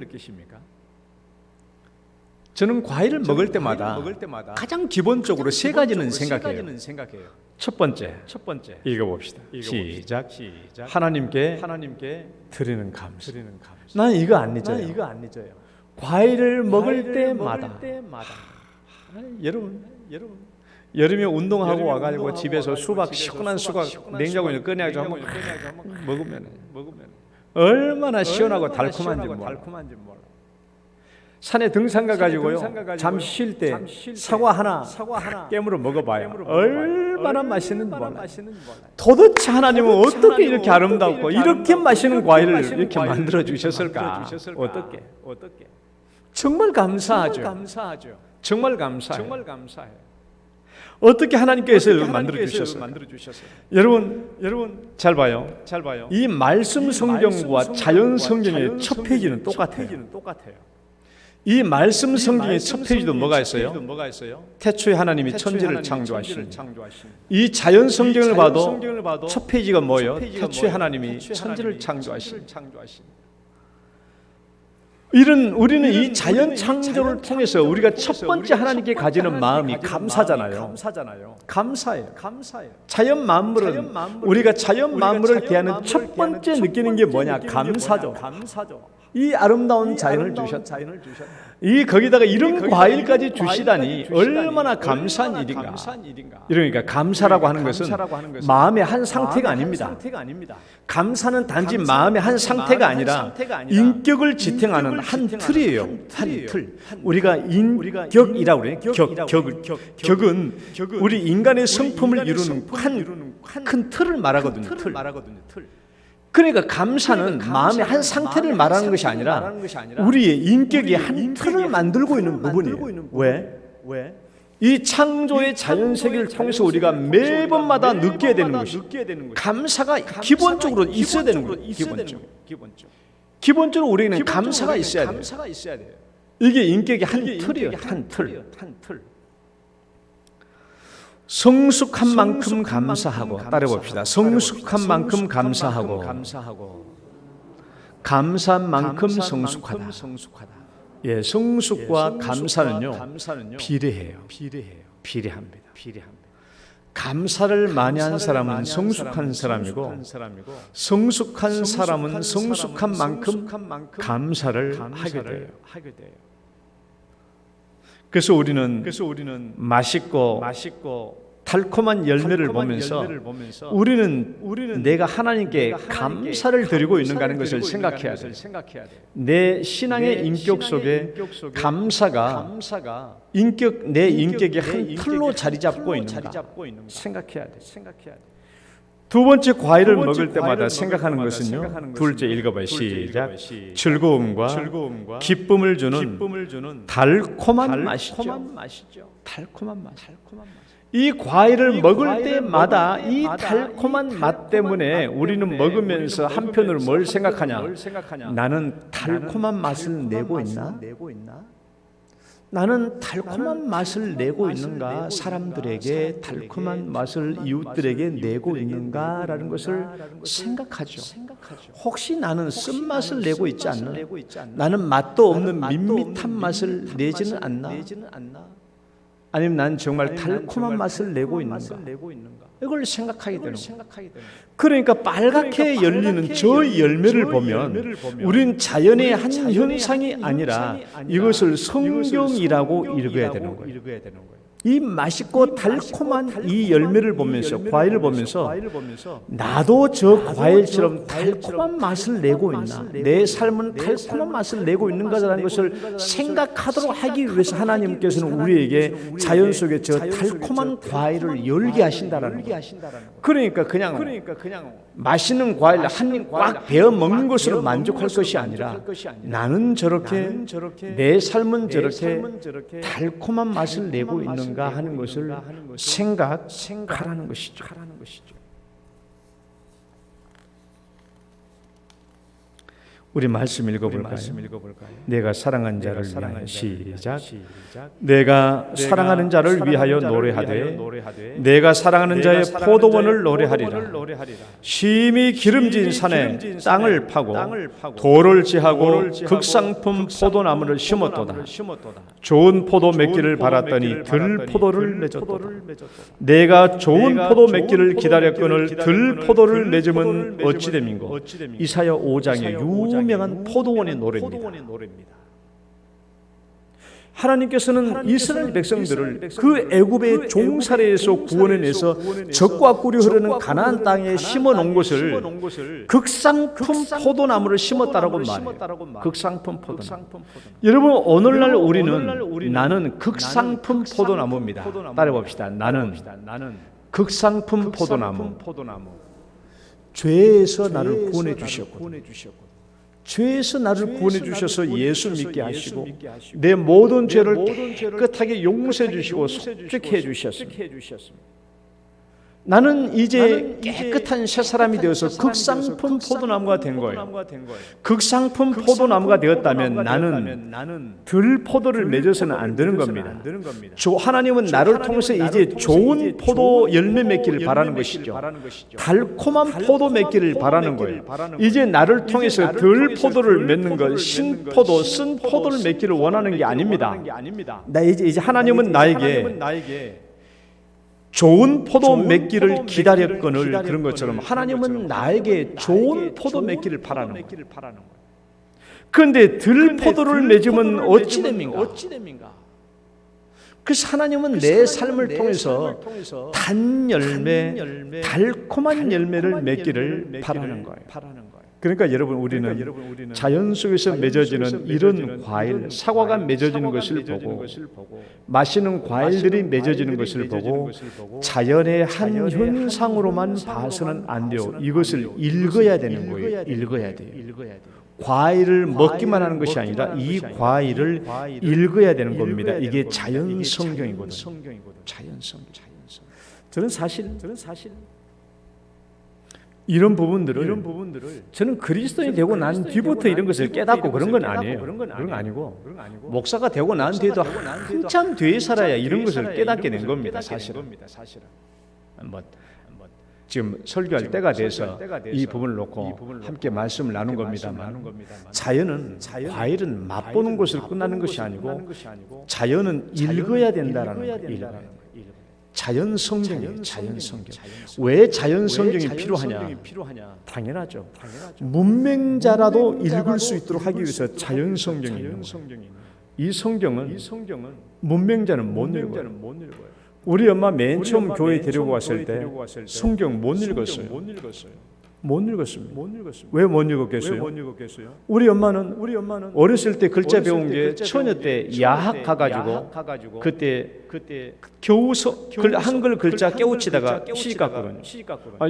저는 과일을 먹을 때마다 가장 기본적으로 세 가지는 생각해요. 첫 번째 읽어봅시다. 시작. 하나님께 드리는 감사. 나는 이거 안 잊어요. 과일을 먹을 때마다 여러분 여름에 운동하고 와가지고 집에서 시원한 수박 냉장고에 꺼내가지고 한번 먹으면 얼마나 시원하고 달콤한지 몰라. 산에 등산 가가지고요 잠시 쉴 때 사과 하나 깨물어 먹어봐요. 얼마나 맛있는지 몰라. 도대체 하나님은 어떻게 이렇게 아름답고 이렇게 맛있는 과일을 이렇게 만들어 주셨을까? 어떻게? 정말 감사하죠. 정말 감사해요. 어떻게 하나님께서 만들어 주셨어요? 여러분 잘 봐요. 이 말씀 성경과 자연 성경의 첫 페이지는 똑같아요. 이 말씀 성경의 첫 페이지도 뭐가 있어요? 태초에 하나님이 천지를 창조하신. 이 자연 성경을 봐도 첫 페이지가 뭐예요? 태초에 하나님이 천지를 창조하신. 우리는 이 자연 창조를 통해서 우리가 첫 번째 하나님께 가지는 마음이 감사잖아요. 감사해요. 자연 만물은 우리가 자연 만물을 대하는 첫 번째 느끼는 게 뭐냐? 감사죠. 이 아름다운 자연을 주셨다. 이 거기다가 이런 과일까지 주시다니 얼마나 감사한 일인가. 이러니까 감사라고 하는 것은 마음의 한 상태가 아닙니다. 감사는 단지 마음의 한 상태가 아니라 인격을 지탱하는 한 틀이에요. 한 틀. 우리가 인격이라고 그래요. 격은 우리 인간의 성품을 이루는 큰 틀을 말하거든요. 틀. 그러니까 감사는 마음의 한 상태를 말하는 것이 아니라 우리의 인격의 한 틀을 만들고 있는 부분이에요. 왜? 이 창조의 자연세계를 통해서 우리가 매번마다 느껴야 되는 것이 감사가 기본적으로 있어야 되는 거예요. 기본적으로 우리는 감사가 있어야 돼요. 이게 인격의 한 틀이에요. 한 틀. 성숙한 만큼 감사하고, 따라봅시다. 성숙한 만큼 감사하고 감사한 만큼 성숙하다. 예, 성숙과 감사는요 비례해요. 비례합니다. 감사를 많이 한 사람은 성숙한 사람이고, 성숙한 사람은 성숙한 만큼 감사를 하게 돼요. 그래서 우리는 맛있고 달콤한 열매를 보면서 우리는 내가 하나님께 감사를 드리고 있는가 하는 것을 생각해야 돼요. 내 신앙의 인격 속에 감사가 내 인격의 한 틀로 자리 잡고 있는가 생각해야 돼요. 두 번째 과일을 먹을 때마다 생각하는 것은요. 둘째 읽어봐요. 시작. 즐거움과 기쁨을 주는 달콤한 맛이죠. 달콤한 맛. 이 과일을 먹을 때마다 이 달콤한 맛 때문에 우리는 먹으면서 한편으로 뭘 생각하냐? 나는 달콤한 맛을 내고 있나? 나는 달콤한 맛을 내고 있는가? 사람들에게 달콤한 맛을 이웃들에게 내고 있는가라는 것을 생각하죠. 혹시 나는 쓴맛을 내고 있지 않나? 나는 맛도 없는 밋밋한 맛을 내지는 않나? 아니면 난 정말 달콤한 맛을 내고 있는가? 이걸 생각하게 되는 거예요. 그러니까 빨갛게 열리는 저 열매를 보면 우린 자연의 한 현상이 아니라 이것을 성경이라고 읽어야 되는 거예요. 이 맛있고 달콤한 이 열매를 보면서, 과일을 보면서 나도 저 과일처럼 달콤한 맛을 내고 있나? 내 삶은 달콤한 맛을 내고 있는가라는 것을 생각하도록 하기 위해서 하나님께서는 우리에게 자연 속에 저 달콤한 과일을 열게 하신다라는 거예요. 그러니까 그냥 맛있는 과일 한 입 꽉 베어 먹는 것으로 만족할 것이 아니라 나는 저렇게 내 삶은 저렇게 달콤한 맛을 내고 있는가 하는 것을 생각하라는 것이죠. 우리 말씀 읽어볼까요? 내가 사랑하는 자를 위하여 시작. 내가 사랑하는 자를 위하여 노래하되 내가 사랑하는 자의 포도원을 노래하리라. 심히 기름진 산에 땅을 파고 돌을 지하고 극상품 포도나무를 심었도다. 좋은 포도 맺기를 바랐더니 들포도를 맺었도다. 내가 좋은 포도 맺기를 기다렸거늘 들포도를 맺음은 어찌 됨인고. 이사야 5장의 유명한 포도원의 노래입니다. 하나님께서는 이스라엘 백성들을 그 애굽의 종살이에서 구원해내서 적과 꿀이 흐르는 가나안 땅에 심어놓은 것을 극상품 포도나무를 심었다라고 말해요. 극상품 포도나무. 여러분, 오늘날 우리는 나는 극상품 포도나무입니다. 따라해봅시다. 나는 극상품 포도나무. 죄에서 나를 구원해 주셨고, 죄에서 나를 구원해 주셔서 예수 믿게 하시고 내 모든 죄를 깨끗하게 용서해 주시고 속죄케 해 주셨습니다. 나는 이제 깨끗한 새 사람이 되어서 극상품 포도나무가 된 거예요. 극상품 포도나무가 되었다면 나는 들포도를 맺어서는 안 되는 겁니다. 하나님은 나를 통해서 이제 좋은 포도 열매 맺기를 바라는 것이죠. 달콤한 포도 맺기를 바라는 거예요. 이제 나를 통해서 들포도를 맺는 것, 신포도, 쓴 포도를 맺기를 원하는 게 아닙니다. 이제 하나님은 나에게 좋은 포도 맺기를 기다렸거늘 그런 것처럼 하나님은 나에게 좋은 포도 맺기를 바라는 거예요. 그런데 들포도를 맺으면 어찌 됩니까? 그래서 하나님은 내 삶을 통해서 단 열매, 달콤한 열매를 맺기를 바라는 거예요. 그러니까 여러분, 우리는 자연 속에서 맺어지는 이런 과일, 사과가 맺어지는 것을 보고, 맛있는 과일들이 맺어지는 것을 보고 자연의 한 현상으로만 봐서는 안 돼요. 이것을 읽어야 되는 거예요. 읽어야 돼요. 과일을 먹기만 하는 것이 아니라 이 과일을 읽어야 되는 겁니다. 이게 자연 성경이거든요. 자연 성경. 저는 사실 이런 부분들을 저는 그리스도인이 되고 난 뒤부터 이런 것을 깨닫고 그런 건 아니에요. 그런 건 아니고 목사가 되고 난 뒤에도 한참 뒤에 살아야 이런 것을 깨닫게 된 겁니다. 사실은. 지금 설교할 때가 돼서 이 부분을 놓고 함께 말씀을 나눈 겁니다만, 자연은 과일은 맛보는 것으로 끝나는 것이 아니고 자연은 읽어야 된다라는 거예요. 자연 성경이에요. 자연 성경. 왜 자연 성경이 필요하냐? 당연하죠. 문맹자라도 읽을 수 있도록 하기 위해서 자연 성경이 있는 거예요. 이 성경은 문맹자는 못 읽어요. 우리 엄마 맨 처음 교회 데리고 왔을 때 성경 못 읽었어요. 못 읽었습니다. 왜 못 읽었겠어요? 우리 엄마는 어렸을 때 글자 배운 게 처녀 때 야학 가가지고 그때 겨우 한글 글자 깨우치다가 시집 갔거든요.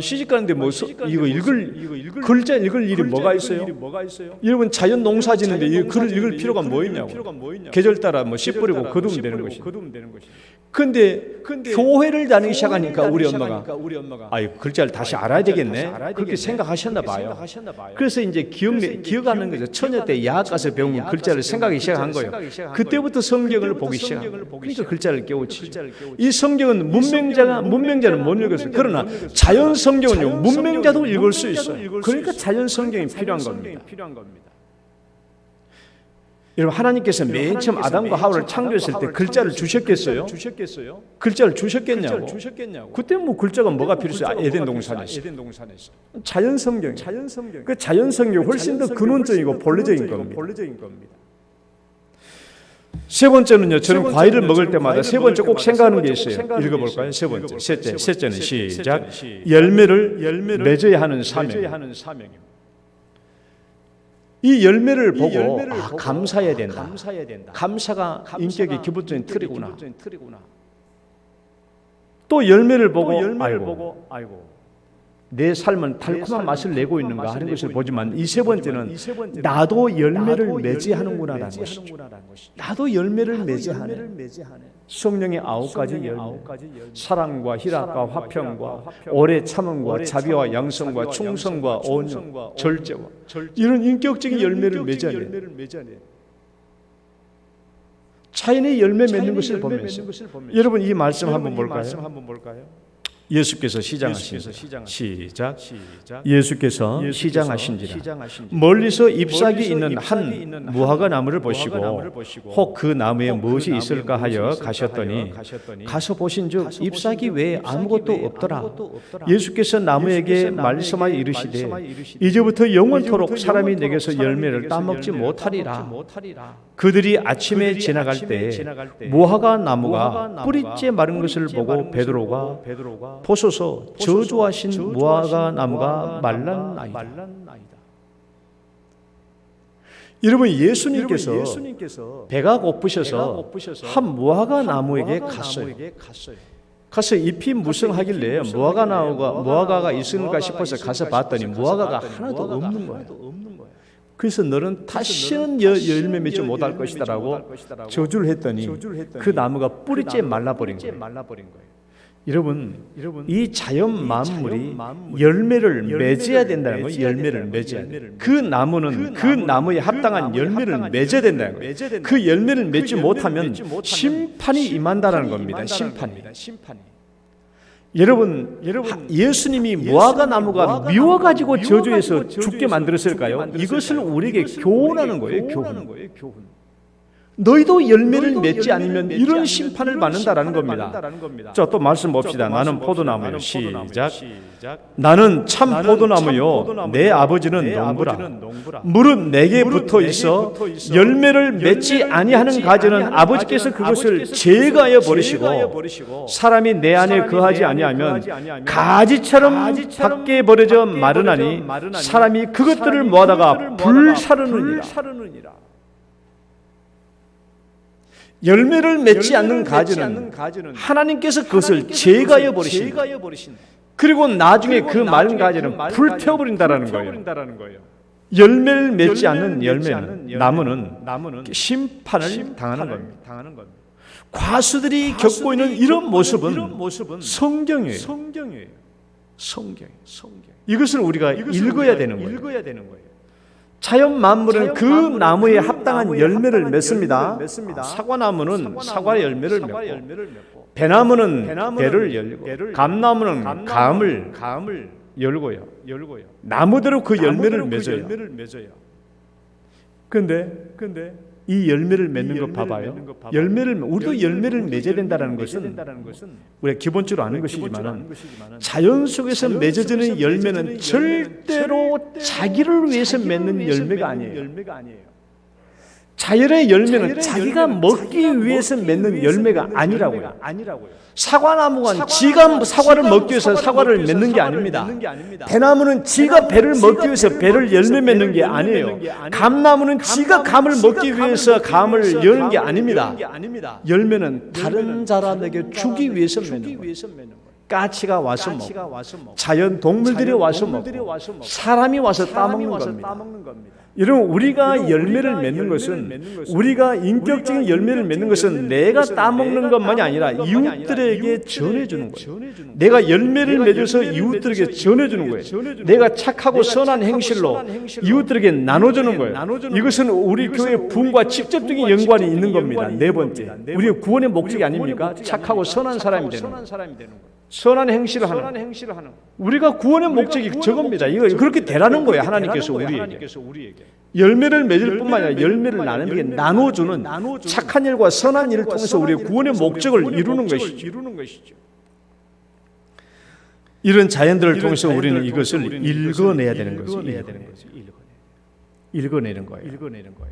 시집 가는데 뭐 이거 글자 읽을 일이 뭐가 있어요? 여러분, 자연 농사 짓는데 이 글을 읽을 필요가 뭐 있냐고. 계절 따라 뭐 씨 뿌리고 거두면 되는 것이. 근데 교회를 다니기 시작하니까 우리 엄마가 글자를 다시 알아야 되겠네, 그렇게 생각하셨나 봐요. 그래서 이제 기억하는 거죠. 처녀 때 야학 가서 배운 글자를 생각하기 시작한 거예요. 그때부터 성경을 보기 시작한 거예요. 그러니까 글자를 깨우치. 이 성경은 문맹자는 못 읽었어요. 그러나 자연 성경은요, 문맹자도 읽을 수 있어요. 그러니까 자연 성경이 필요한 겁니다. 여러분, 하나님께서 맨 처음 아담과 하와를 창조했을 때 글자를 주셨겠어요? 글자를 주셨겠냐고? 그때 뭐 글자가 뭐가 필요했어요? 에덴 동산에서. 자연 성경. 그 자연 성경이 훨씬 더 근원적이고 본래적인 겁니다. 세 번째는요, 저는 과일을 먹을 때마다 세 번째 꼭 생각하는 게 있어요. 읽어볼까요? 세 번째. 셋째는 시작. 열매를 맺어야 하는 사명입니다. 이 열매를 보고 감사해야 된다. 감사가 인격의 기본적인 틀이구나. 또 열매를 보고 아이고 내 삶은 달콤한 맛을 내고 있는가 하는 것을 보지만, 이 세 번째는 나도 열매를 맺어야 하는구나라는 것이죠. 나도 열매를 맺어야 하네. 성령의 9가지 열매, 사랑과 희락과 화평과 오래 참음과 자비와 양성과 충성과 온유, 절제와 이런 인격적인 열매를 맺어야 돼. 자연의 열매 맺는 것을 보면서 여러분, 이 말씀 한번 볼까요? 예수께서 시장하신지라. 시작. 예수께서 시장하신지라. 멀리서 잎사귀 있는 한 무화과 나무를 보시고 혹 그 나무에 무엇이 있을까 하여 가셨더니 가서 보신즉 잎사귀 외에 아무것도 없더라. 예수께서 나무에게 말씀하여 이르시되 이제부터 영원토록 사람이 내게서 열매를 따먹지 못하리라. 그들이 아침에 지나갈 때 무화과 나무가 뿌리째 마른 것을 보고 베드로가 보소서, 저주하신 무화과 나무가 말랐나이다. 여러분, 예수님께서 배가 고프셔서 한 무화과 나무에게 갔어요. 가서 잎이 무성하길래 무화과가 있을까 싶어서 가서 봤더니 무화과가 하나도 없는 거예요. 그래서 너는 다시는 열매 맺지 못할 것이다라고 저주를 했더니 그 나무가 뿌리째 말라버린 거예요. 여러분, 이 자연 만물이 열매를 맺어야 된다는 거예요. 열매를 맺어야 돼. 그 나무는 그 나무에 합당한 열매를 맺어야 된다는 거예요. 그 열매를 맺지 못하면 심판이 임한다는 겁니다. 심판이. 여러분, 예수님이 무화과 나무가 미워가지고 저주해서 죽게 만들었을까요? 이것을 우리에게 교훈하는 거예요. 교훈. 너희도 열매를 맺지 않으면 이런 심판을 받는다라는 겁니다. 자, 또 말씀 봅시다. 나는 포도나무요. 시작. 나는 참 포도나무요. 내 아버지는 농부라. 무릇 내게 붙어 있어 열매를 맺지 아니하는 가지는 아버지께서 그것을 제거하여 버리시고 사람이 내 안에 거하지 아니하면 가지처럼 밖에 버려져 마르나니 사람이 그것들을 모아다가 불사르느니라. 열매를 맺지 않는 가지는 하나님께서 그것을 제거하여 버리신다. 그리고 나중에 그 마른 가지는 불태워버린다라는 거예요. 열매를 맺지 않는 나무는 심판을 당하는 겁니다. 과수들이 겪고 있는 이런 모습은 성경이에요. 이것을 우리가 읽어야 되는 거예요. 자연 만물은 그 나무에 합당한 열매를 맺습니다. 사과나무는 사과 열매를 맺고, 배나무는 배를 열고, 감나무는 감을 열고요. 나무대로 그 열매를 맺어요. 근데 이 열매를 맺는 것 봐봐요. 우리도 열매를 맺어야 된다는 것은 우리가 기본적으로 아는 것이지만 자연 속에서 맺어지는 열매는 절대로 자기를 위해서 맺는 열매가 아니에요. 자연의 열매는 자기가 먹기 위해서 맺는 열매가 아니라고요. 사과나무가 지가 사과를 먹기 위해서 사과를 맺는 게 아닙니다. 배나무는 지가 배를 먹기 위해서 배를 열매 맺는 게 아니에요. 감나무는 지가 감을 먹기 위해서 감을 여는 게 아닙니다. 열매는 다른 사람에게 주기 위해서 맺는 거예요. 까치가 와서 먹고, 자연 동물들이 와서 먹고, 사람이 와서 따먹는 겁니다. 여러분, 우리가 열매를 맺는 것은, 우리가 인격적인 열매를 맺는 것은 내가 따먹는 것만이 아니라 이웃들에게 전해주는 거예요. 내가 열매를 맺어서 이웃들에게 전해주는 거예요. 내가 착하고 선한 행실로 이웃들에게 나눠주는 거예요. 이것은 우리 교회의 부흥과 직접적인 연관이 있는 겁니다. 네 번째, 우리의 구원의 목적이 아닙니까? 착하고 선한 사람이 되는 거예요. 선한 행실을 하는 우리가 구원의 목적이 저겁니다. 이거 그렇게 되라는 거예요. 하나님께서 우리에게 열매를 맺을 뿐만 아니라 열매를 나누게 나눠주는 착한 일과 선한 일을 통해서 우리의 구원의 목적을 이루는 것이죠. 이런 자연들을 통해서 우리는 이것을 읽어내야 되는 거죠. 읽어내는 거예요.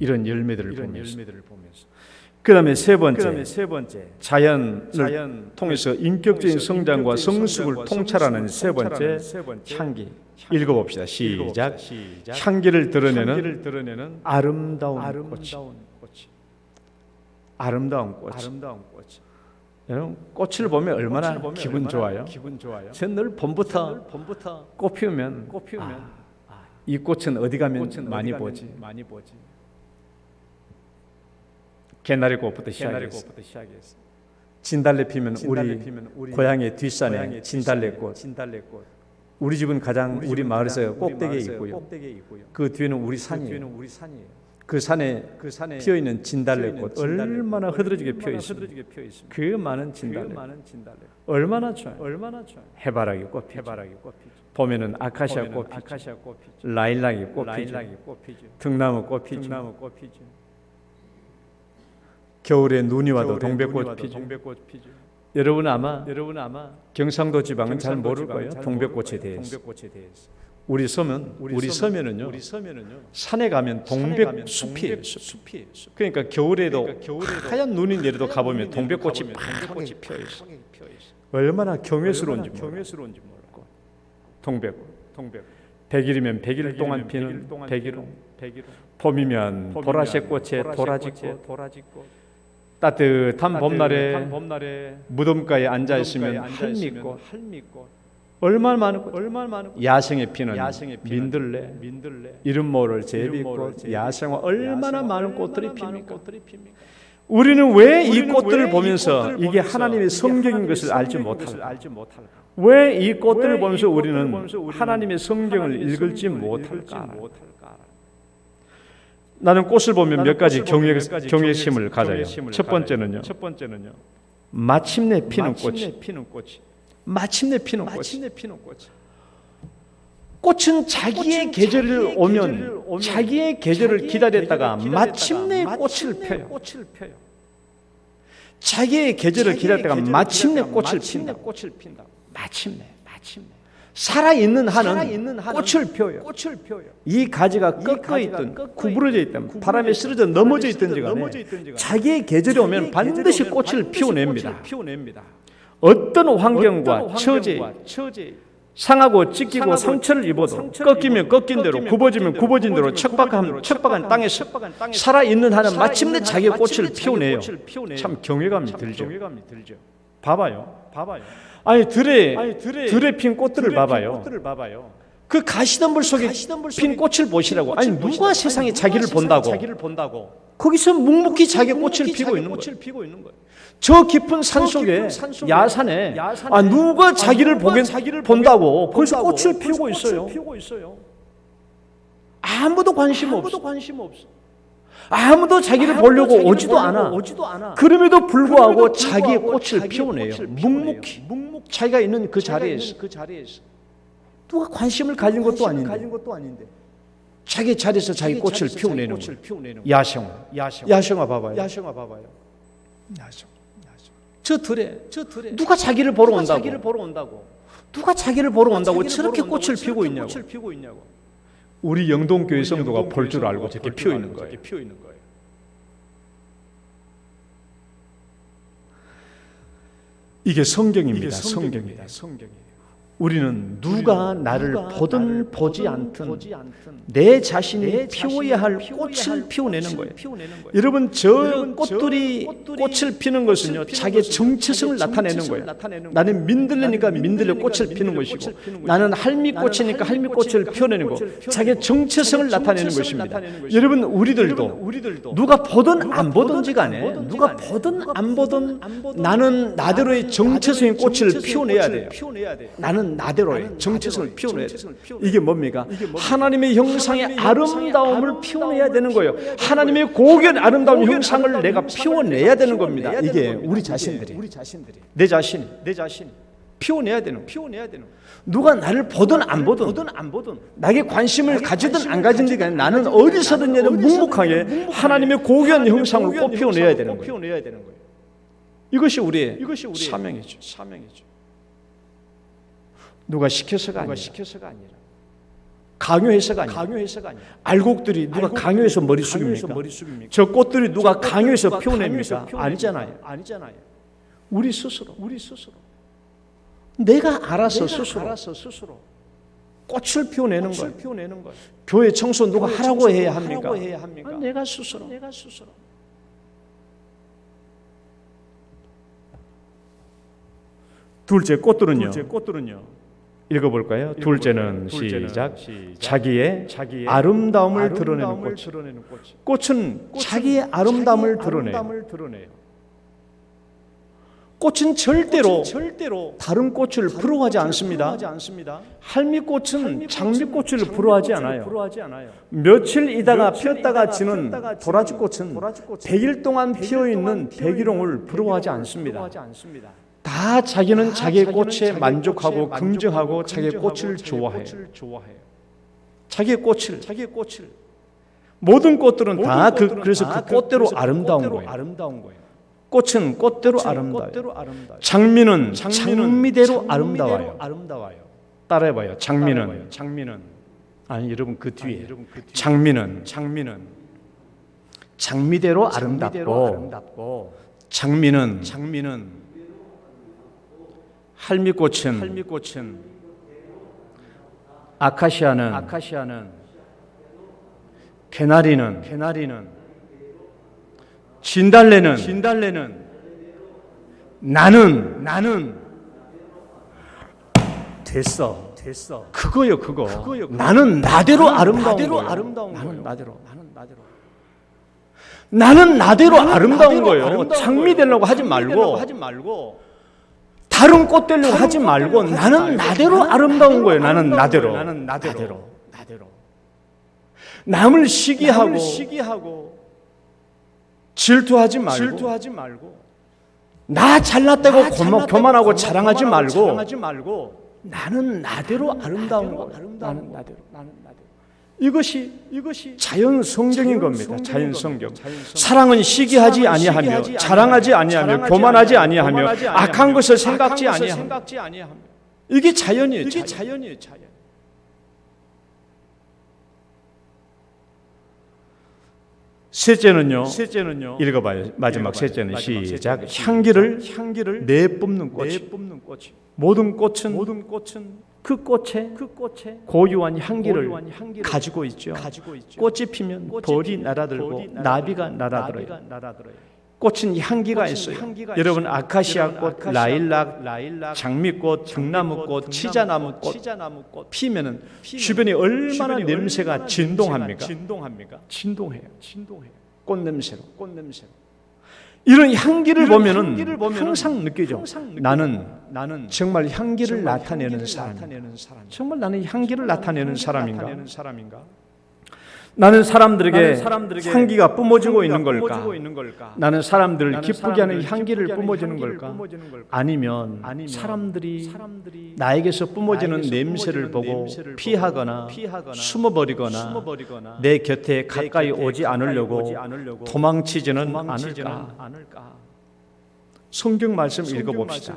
이런 열매들을 보면서. 그 다음에 세 번째, 자연을 통해서 인격적인 성장과 성숙을 통찰하는 세 번째, 향기. 읽어봅시다. 시작. 향기를 드러내는 아름다운 꽃. 여러분, 꽃을 보면 얼마나 기분 좋아요? 전 늘 봄부터 꽃 피우면 이 꽃은 어디 가면 많이 보지? 개나리 꽃부터 시작했어. 진달래 피면 우리 고향의 뒷산에 진달래꽃. 우리 집은 가장 우리 마을에서 꼭대기에 있고요. 그 뒤에는 우리 산이에요. 그 산에 피어 있는 진달래꽃 얼마나 흐드러지게 피어 있습니다. 그 많은 진달래 얼마나 좋아요. 해바라기 꽃 피죠. 봄에는 아카시아 꽃 피죠. 라일락이 꽃 피죠. 등나무 꽃 피죠. 겨울에 눈이 와도 동백꽃 피죠. 여러분 아마 경상도 지방은 잘 모를 거예요. 동백꽃에 대해서. 우리 서면은요. 산에 가면 동백숲이에요. 그러니까 겨울에도 하얀 눈이 내려도 가보면 동백꽃이 파랗게 피어 있어. 얼마나 경외스러운지 모르고. 동백꽃. 100일이면 100일 동안 피는 백일홍. 봄이면 보라색 꽃에 도라지꽃. 따뜻한 봄날에 무덤가에 앉아 있으면 할미꽃. 얼마나 많은 꽃. 야생에 피는 민들레, 이름 모를 제비꽃, 야생화 얼마나 많은 꽃들이 핍니까? 우리는 왜 이 꽃들을 보면서 이게 하나님의 성경인 것을 알지 못할까? 왜 이 꽃들을 보면서 우리는 하나님의 성경을 읽을지 못할까? 나는 꽃을 보면 몇 가지 경외심을 가져요. 첫 번째는요. 마침내 피는 꽃. 꽃은 자기의 계절을 오면 자기의 계절을 기다렸다가 마침내 꽃을 펴요. 자기의 계절을 기다렸다가 마침내 꽃을 핀다. 마침내. 살아있는 한은 꽃을 펴요. 이 가지가 꺾여 있든 구부러져 있든 바람에 쓰러져 넘어져 있든지 간에 자기의 계절이 오면 반드시 꽃을 피워냅니다. 어떤 환경과 처지, 상하고 찢기고 상처를 입어도 꺾이면 꺾인 대로 굽어지면 굽어진 대로 척박한 땅에서 살아있는 한은 마침내 자기의 꽃을 피워내요. 참 경외감이 들죠. 봐봐요. 아니 들에 핀 꽃들을 봐봐요. 그 가시덤불 속에 핀 꽃을 보시라고. 아니 누가 세상에 자기를 본다고 거기서 묵묵히 자기의 꽃을 피고 있는 거예요. 저 깊은 산 속에 야산에 누가 자기를 본다고 거기서 꽃을 피우고 있어요. 아무도 관심 없어. 아무도 자기를 보려고 오지도 않아. 그럼에도 불구하고 자기의 꽃을 피워내요. 묵묵히 자기가 있는 그 자리에서 누가 관심을 가진 것도 아닌데 자기 자리에서 자기 꽃을 피워내는 거예요. 야생화 봐봐요. 저 들에 누가 자기를 보러 온다고 누가 자기를 보러 온다고 저렇게 꽃을 피우고 있냐고. 우리 영동교회 성도가 볼 줄 알고 저렇게 피어 있는 거예요. 이게 성경입니다. 우리는 누가 나를 보든 보지 않든 내 자신이 피워야 할 꽃을 피워내는 거예요. 여러분 저 꽃들이 꽃을 피는 것은요 자기의 정체성을 나타내는 거예요. 나는 민들레니까 민들레 꽃을 피는 것이고 나는 할미꽃이니까 할미꽃을 피워내는 거 자기의 정체성을 나타내는 것입니다. 여러분 우리들도 누가 보든 안 보든지 간에 누가 보든 안 보든 나는 나대로의 정체성의 꽃을 피워내야 돼요. 나는 나대로의 정체성을 피워내야 돼요. 이게 뭡니까? 하나님의 형상의 아름다움을 피워내야 되는 거예요. 하나님의 고귀한 아름다운 형상을 내가 피워내야 되는 겁니다. 이게 우리 자신들이 내 자신이 피워내야 되는 거예요. 누가 나를 보든 안 보든 나에게 관심을 가지든 안 가지든 간에 나는 어디서든 묵묵하게 하나님의 고귀한 형상을 꼭 피워내야 되는 거예요. 이것이 우리의 사명이죠. 누가 시켜서가 아니라 강요해서가 아니라 알곡들이 누가 강요해서 머리 숙입니까? 저 꽃들이 누가 강요해서 피워냅니까? 아니잖아요. 우리 스스로 내가 알아서 스스로 꽃을 피워내는 거예요. 교회 청소 누가 하라고 해야 합니까? 내가 스스로. 둘째 꽃들은요. 읽어볼까요? 둘째는 시작. 자기의 아름다움을 드러내는 꽃. 꽃은 자기의 아름다움을 드러내요. 꽃은 절대로 다른 꽃을 부러워하지 않습니다. 할미꽃은 장미꽃을 부러워하지 않아요. 며칠 있다가 피었다가 지는 도라지꽃은 100일 동안 피어있는 백일홍을 부러워하지 않습니다. 다 자기는 자기의 꽃에 만족하고 긍정하고 자기의 꽃을 좋아해요. 자기의 꽃을 모든 꽃들은 다 그래서 그 꽃대로 아름다운 거예요. 꽃은 꽃대로 아름다워요. 장미는 장미대로 아름다워요. 따라해봐요. 장미는 아니 여러분 그 뒤에 장미는 장미대로 아름답고 장미는 할미꽃은 아카시아는 개나리는 진달래는 나는 됐어. 그거요. 나는 나대로 아름다운 거예요. 나는 나대로 아름다운 거예요. 장미 되려고 하지 말고 다른 꽃 되려고 하지 말고 나는 나대로 아름다운 거예요. 나는 나대로. 남을 시기하고 질투하지 말고 나 잘났다고 교만하고 자랑하지 말고 나는 나대로 아름다운 것. 나는 나대로. 이것이 자연 성경인 겁니다. 자연 성경. 사랑은 시기하지 아니하며 자랑하지 아니하며 교만하지 아니하며 악한 것을 생각지 아니하며. 이게 자연이에요. 자연. 셋째는요. 읽어봐요. 마지막 셋째는 시작. 향기를 내뿜는 꽃. 모든 꽃은 그 꽃에 고유한 향기를 가지고 있죠. 꽃이 피면 벌이 날아들고 나비가 날아들어요. 꽃은 향기가 있어요. 여러분 아카시아 꽃, 라일락, 장미꽃, 등나무꽃, 치자나무꽃 피면은 주변이 얼마나 냄새가 진동합니까? 진동해요. 꽃 냄새로. 이런 향기를 보면은 항상 느끼죠. 나는 정말 향기를 나타내는 사람. 정말 나는 향기를 나타내는 사람인가? 나는 사람들에게 향기가 뿜어지고 있는 걸까? 나는 사람들을 기쁘게 하는 향기를 뿜어지는 걸까? 아니면 사람들이 나에게서 뿜어지는 냄새를 보고 피하거나 숨어버리거나 내 곁에 가까이 오지 않으려고 도망치지는 않을까? 성경 말씀 읽어봅시다.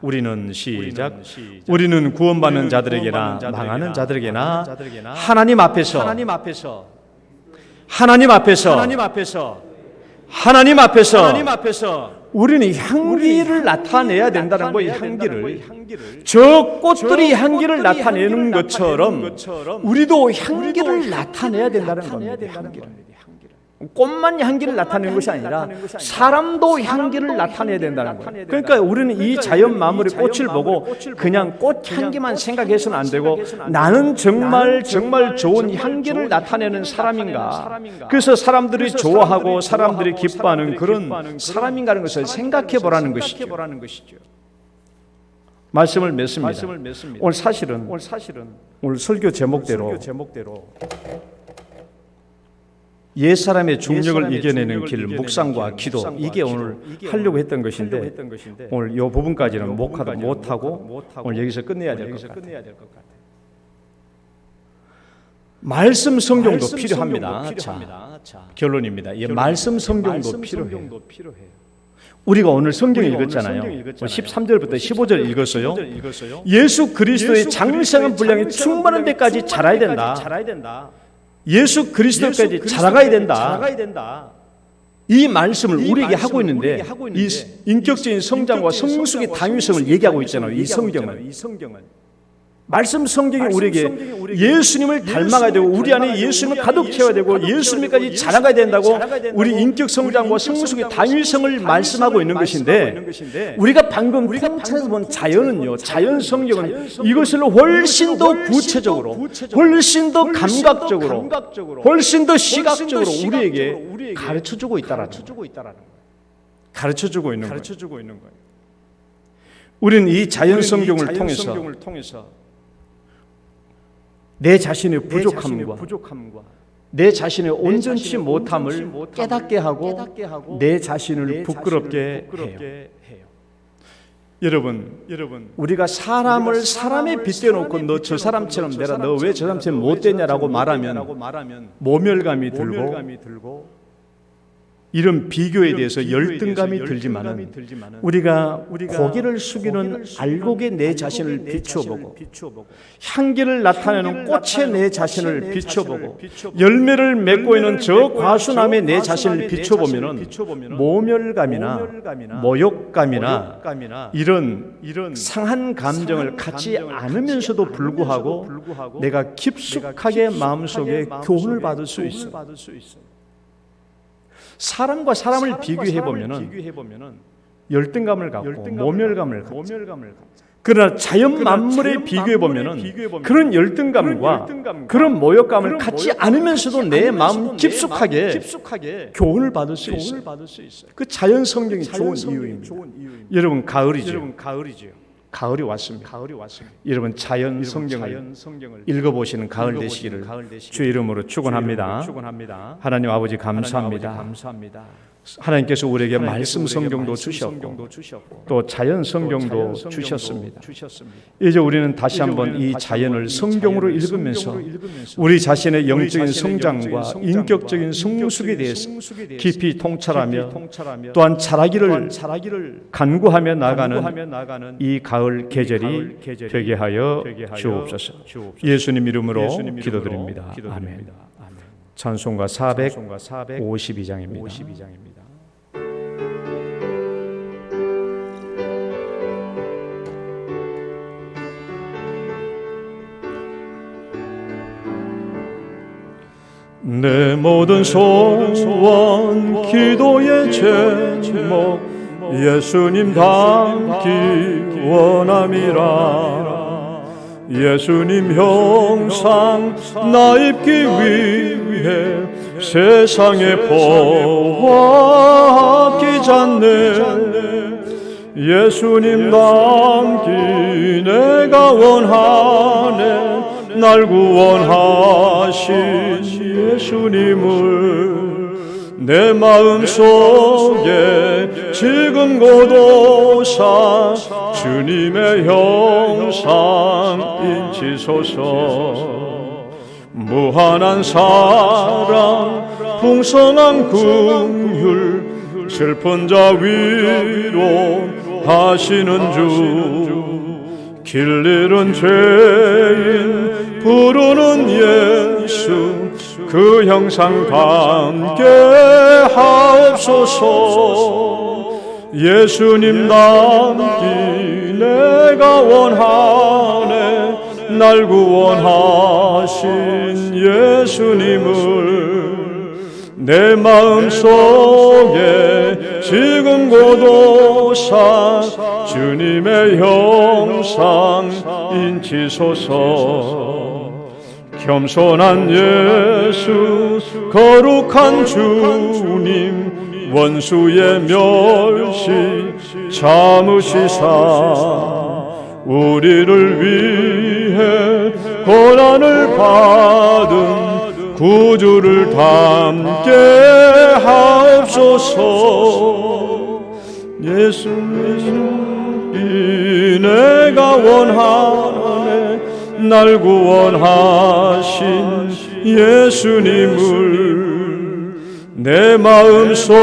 우리는 시작. 우리는 구원받는 자들에게나 망하는 자들에게나 하나님 앞에서 우리는 향기를 나타내야 된다는 거예요. 향기를. 저 꽃들이 향기를 나타내는 것처럼 우리도 향기를 나타내야 된다는 겁니다. 꽃만 향기를 나타내는 것이 아니라 사람도 향기를 나타내야 된다는 거예요. 그러니까 우리는 이 자연 마무리 꽃을 보고 그냥 꽃 향기만 생각해서는 안 되고 나는 정말 좋은 향기를 나타내는 사람인가? 그래서 사람들이 좋아하고 사람들이 기뻐하는 그런 사람인가라는 것을 생각해 보라는 것이죠. 말씀을 맺습니다. 오늘 사실은 오늘 설교 제목대로 옛사람의 중력을 이겨내는 길, 묵상과 기도, 이게 오늘 하려고 했던 것인데 오늘 이 부분까지는 못하고 오늘 여기서 끝내야 될 것 같아요. 말씀 성경도 필요합니다. 자, 결론입니다. 이 말씀 성경도 필요해요. 우리가 오늘 성경 읽었잖아요. 13절부터 15절 읽었어요. 예수 그리스도의 장성한 분량이 충만한 데까지 자라야 된다. 예수 그리스도까지 자라가야 된다. 이 말씀을 우리에게 하고 있는데 이 인격적인 성장과 성숙의 당위성을 얘기하고 있잖아요. 이 성경은. 말씀 성경이 우리에게 예수님을 닮아가야 되고 우리 안에 예수님을 가득 채워야 되고 예수님까지 자라가야 된다고 우리 인격 성장과 성숙의 당위성을 말씀하고 있는 것인데 우리가 방금 통찰해서 본 자연은요, 자연 성경은 이것을 훨씬 더 구체적으로, 훨씬 더 감각적으로, 훨씬 더 시각적으로 우리에게 가르쳐주고 있다라는 거예요. 가르쳐주고 있는 거예요. 우리는 이 자연 성경을 통해서 내 자신의 부족함과 내 자신의 온전치 못함을 깨닫게 하고 내 자신을 부끄럽게 해요. 여러분, 우리가 사람을 사람에 빗대놓고 너 저 사람처럼 되라, 너 왜 저 사람처럼 못되냐라고 말하면 모멸감이 들고 이런 비교에 대해서 열등감이 들지만은 우리가 고개를 숙이는 알곡에 내 자신을 비춰보고 향기를 나타내는 꽃에 내 자신을 비춰보고 열매를 맺고 있는 저 과수나무에 내 자신을 비춰보면은 모멸감이나 모욕감이나 이런 상한 감정을 갖지 않으면서도 불구하고 내가 깊숙하게 마음속에 교훈을 받을 수 있어요. 사람과 사람을 비교해 보면은 열등감을 갖고 모멸감을 갖고 그러나 자연 만물에 비교해 보면은 그런 열등감과 그런 모욕감을 갖지 않으면서도 내 마음 깊숙하게 교훈을 받을 수 있어요. 그 자연 성경이 좋은 이유입니다. 여러분 가을이죠. 가을이 왔습니다. 여러분 자연 성경을 읽어보시는 가을 되시기를 주의 이름으로 축원합니다. 하나님 아버지 감사합니다. 하나님께서 우리에게 말씀 성경도 주셨고 또 자연 성경도 주셨습니다. 이제 우리는 다시 한번 이 자연을 성경으로 읽으면서 우리 자신의 영적인 성장과 인격적인 성숙에 대해서 깊이 통찰하며 또한 자라기를 간구하며 나가는 이 가을 계절이 되게 하여 주옵소서. 예수님 이름으로 기도드립니다. 아멘. 찬송가 452장입니다. 내 모든 소원 기도의 제목 예수님 닮기 원함이라. 예수님 형상 나 입기 위해 세상에 보아 아끼지 않네. 예수님 닮기 내가 원하네. 날 구원하신 예수님을 내 마음속에 지금 고도사 주님의 형상 인치소서. 무한한 사랑 풍성한 긍휼 슬픈 자 위로 하시는 주. 길 잃은 죄인 부르는 예수 그 형상 담게 하옵소서. 예수님 닮기 내가 원하네. 날 구원하신 예수님을 내 마음속에 지금 고도사 주님의 형상 인치소서. 겸손한 예수 거룩한 주님 원수의 멸시 참으시사 우리를 위해 고난을 받은 구주를 닮게 하옵소서. 예수님이 내가 원하네. 날 구원하신 예수님을 내 마음속에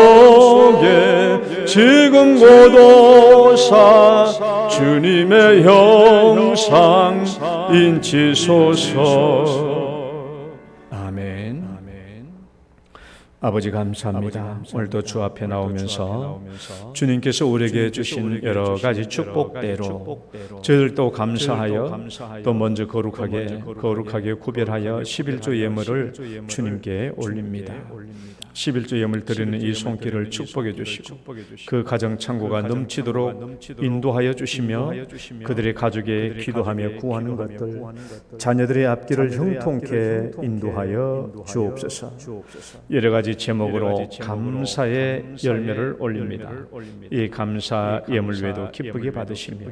지금 고도사 주님의 형상 인치소서. 아멘. 아버지 감사합니다. 오늘도 주 앞에 나오면서 주님께서 우리에게 주신 여러 가지 축복대로 저희들도 감사하여 또 먼저 거룩하게 구별하여 11조 예물을 주님께 올립니다. 11조 예물 드리는 이 손길을 축복해 주시고 그 가정 창고가 넘치도록 인도하여 주시며 그들의 가족에 기도하며 구하는 것들 자녀들의 앞길을 형통케 인도하여 주옵소서. 여러 가지 제목으로 감사의 열매를 올립니다. 이 감사 예물 외에도 기쁘게 받으시며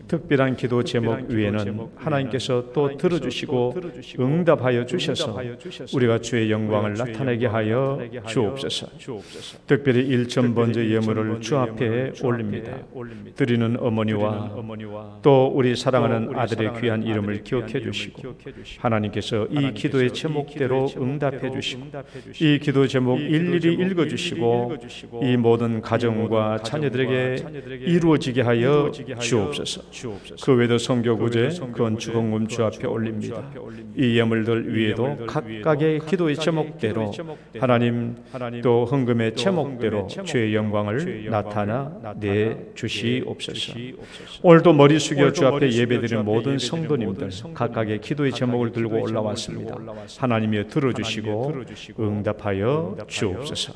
특별한 기도 제목 위에는 하나님께서 또 들어주시고 응답하여 주셔서 우리가 주의 영광을 나타내게 하여 주옵소서. 특별히 1천 번째 예물을 주 앞에 올립니다. 드리는 어머니와 또 우리 사랑하는 아들의 귀한 이름을 기억해 주시고 하나님께서 이 기도의 제목대로 응답해 주시고 이 기도 제목 일일이 읽어주시고 이 모든 가정과 자녀들에게 이루어지게 하여 주옵소서. 그 외에도 선교구제 건축원금 주 앞에 올립니다. 이 예물들 위에도 각각의 기도의 제목대로 하나님 또 헌금의 제목대로 주의 영광을 나타나 내 주시옵소서. 오늘도 머리 숙여 주 앞에 예배드리는 모든 성도님들 각각의 기도의 제목을 들고 올라왔습니다. 하나님이 들어주시고 응답하여 주옵소서.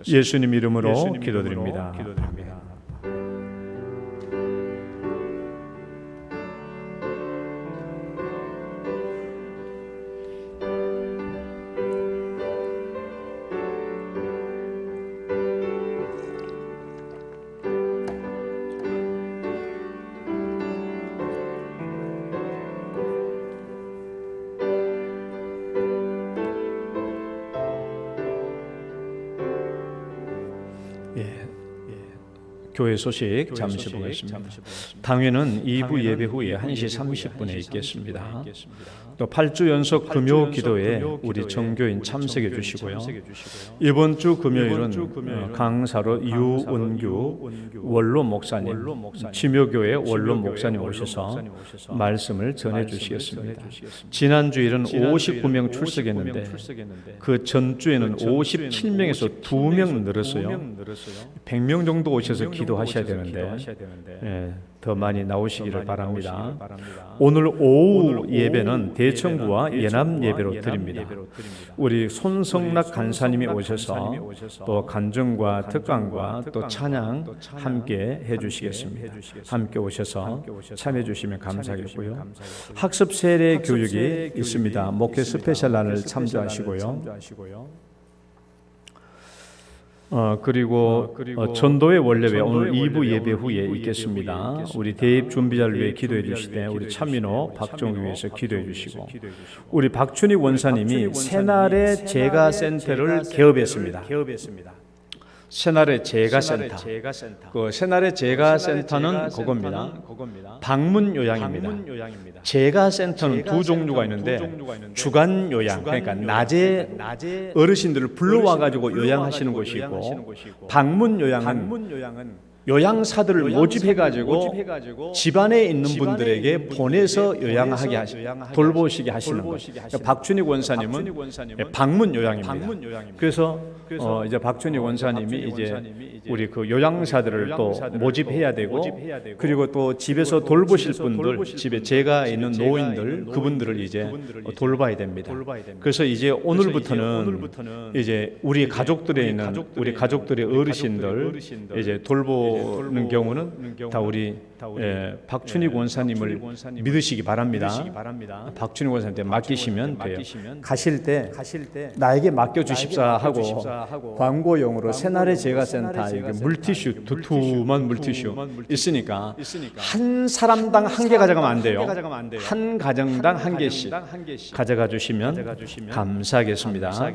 예수님 이름으로 기도드립니다. 아멘. 교회 소식 잠시 보겠습니다. 당회는 2부 예배 후에 1시 30분에 있겠습니다. 또 8주 연속 금요 기도에 우리 정교인 참석해 주시고요. 이번 주 금요일은 강사로 유은규 원로 목사님, 지묘교회 원로 목사님 오셔서 말씀을 전해 주시겠습니다. 지난 주일은 59명 출석했는데 그 전주에는 57명에서 2명 늘었어요. 100명 정도 오셔서 기도하셔야 되는데 더 많이 나오시기를 바랍니다. 오늘 오후 예배는 대청구와 연합 예배로 드립니다. 우리 손성락 간사님이 오셔서 또 간증과 특강과 또 찬양 함께 해주시겠습니다. 함께 오셔서 참여해 주시면 감사하겠고요. 학습 세례 교육이 있습니다. 목회 스페셜란을 참조하시고요. 그리고 전도의 원래회 오늘 2부 예배 후에 있겠습니다. 우리 대입 준비자를 위해 기도해 주시되 우리 차민호, 박정우 위해서 기도해 주시고 우리 박춘희 원사님이 새날의 제가센터를 개업했습니다. 새날의 제가센터. 그 새날의 제가센터는 그겁니다. 방문 요양입니다. 제가센터는 두 종류가 있는데 주간 요양, 그러니까 낮에 어르신들을 불러와 가지고 요양하시는 곳이 있고 방문 요양은 요양사들을 모집해가지고 집안에 있는 분들에게 보내서 요양하게 돌보시게 하시는 것. 그러니까 박춘희 원사님은 방문 요양입니다. 그래서 이제 박춘희 원사님이 이제 우리 그 요양사들을 또 모집해야 되고 그리고 또 집에서 돌보실 분들, 집에 제가 있는 노인들 그분들을 이제 돌봐야 됩니다. 그래서 이제 오늘부터는 이제 우리 가족들에 있는 우리 가족들의 어르신들 이제 돌보는 경우는 다 우리 박춘희 원사님을 믿으시기 바랍니다. 박춘희 원사님한테 맡기시면 돼요. 가실 때 나에게 맡겨 주십사 하고 광고용으로 새날의 제가센터 물티슈 두툼한 물티슈 있으니까 한 사람당 한 개 가져가면 안 돼요. 한 가정당 한 개씩 가져가 주시면 감사하겠습니다.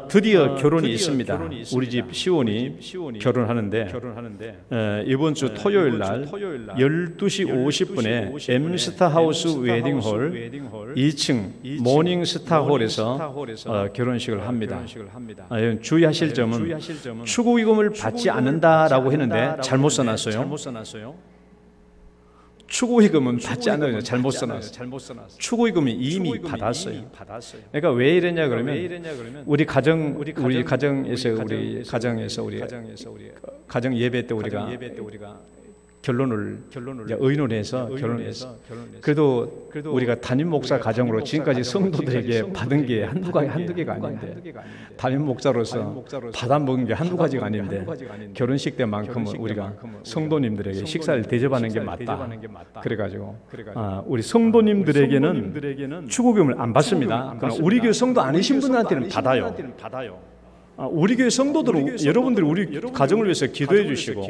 드디어 결혼이 있습니다. 우리 집 시온이 결혼하는데 이번 주 토요일 날 12시 50분에 M스타하우스 웨딩홀 2층 모닝스타홀에서 결혼식을 합니다. 주의하실 점은 추구기금을 받지 않는다라고 했는데 잘못 써놨어요. 추구기금은 받지 않아요. 잘못 써놨어요. 추구기금이 이미 받았어요. 그러니까 왜 이랬냐 그러면 우리 가정에서 가정 예배 때 우리가 결론을 의논해서 결론해서 그래도 우리가 담임 목사 가정으로 지금까지 성도들에게 받은 게 한두 개가 아닌데 담임 목사로서 받아먹은 게 한두 가지가 아닌데 결혼식 때만큼은 우리가 성도님들에게 식사를 대접하는 게 맞다. 그래가지고 우리 성도님들에게는 추구금을 안 받습니다. 그러나 우리 교회 성도 아니신 분들한테는 받아요. 우리 교회 성도들은 여러분들이 우리 가정을 위해서 기도해 주시고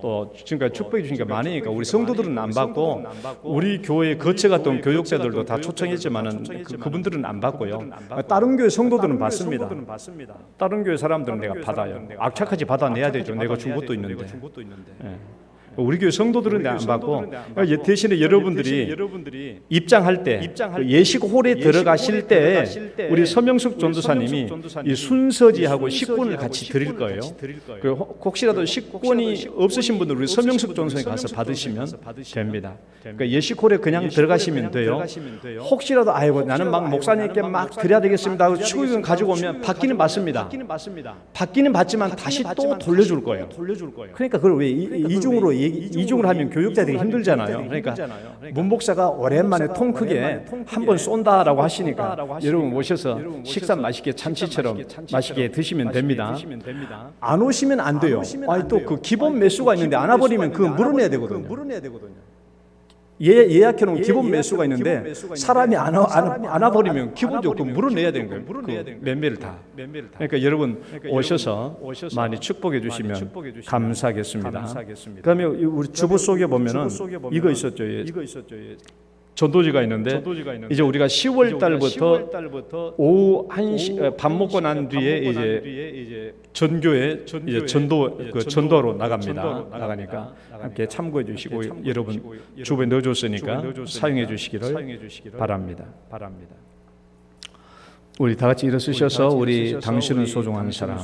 또 지금까지 축복해 주시니까 많으니까 우리 성도들은 안 받고 우리 교회 거쳐 갔던 교육자들도 다 초청했지만은 그분들은 안 받고요. 다른 교회 성도들은 받습니다. 다른 교회 사람들은 내가 받아요. 악착같이 받아내야 되죠. 내가 준 것도 있는데. 우리 교회 성도들은 안 받고 대신에 여러분들이 입장할 때 예식홀에 들어가실 때 우리 서명숙 전도사님이 이 순서지하고 식권을 같이 드릴 거예요. 혹시라도 식권이 없으신 분들 우리 서명숙 전도사님 가서 받으시면 됩니다. 그러니까 예식홀에 그냥 들어가시면 돼요. 혹시라도 아이고 나는 막 목사님께 막 드려야 되겠습니다 하고 추구금 가지고 오면 받기는 받습니다. 받기는 받지만 다시 또 돌려줄 거예요. 그러니까 그걸 왜 이중으로 하면 교육자들이 힘들잖아요. 그러니까 문목사가 오랜만에 통 크게 한번 쏜다라고 하시니까 여러분 오셔서 식사 맛있게 참치처럼 맛있게 드시면 됩니다. 안 오시면 안 돼요. 아니 또 그 기본 매수가 있는데 안 와버리면 그거 물어내야 되거든요. 예약해 놓은 기본 매수가 있는데 사람이 안 와버리면 기본적으로 물어내야 되는 거예요. 그 매매를 다. 그러니까 여러분 오셔서 많이 축복해 주시면 감사하겠습니다. 그다음에 우리 주보 속에 보면은 이거 있었죠. 전도지가 있는데 이제 우리가 10월 달부터 오후 1시 밥 먹고 난 뒤에 이제 전교에 이제 전도로 나가니까 함께 참고해 주시고 여러분 주변에 넣어줬으니까 사용해 주시기를 바랍니다. 우리 다 같이 일어서셔서 우리 당신은 소중한 사람.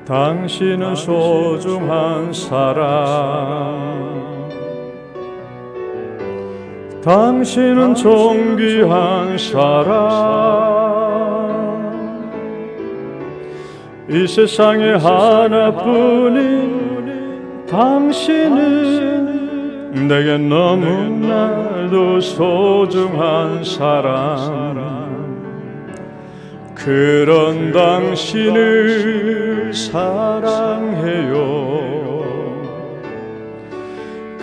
당신은 소중한 사람, 당신은 존귀한 사람, 이 세상에 하나뿐인 당신은 내게 너무나도 소중한 사람. 그런 당신을 사랑해요.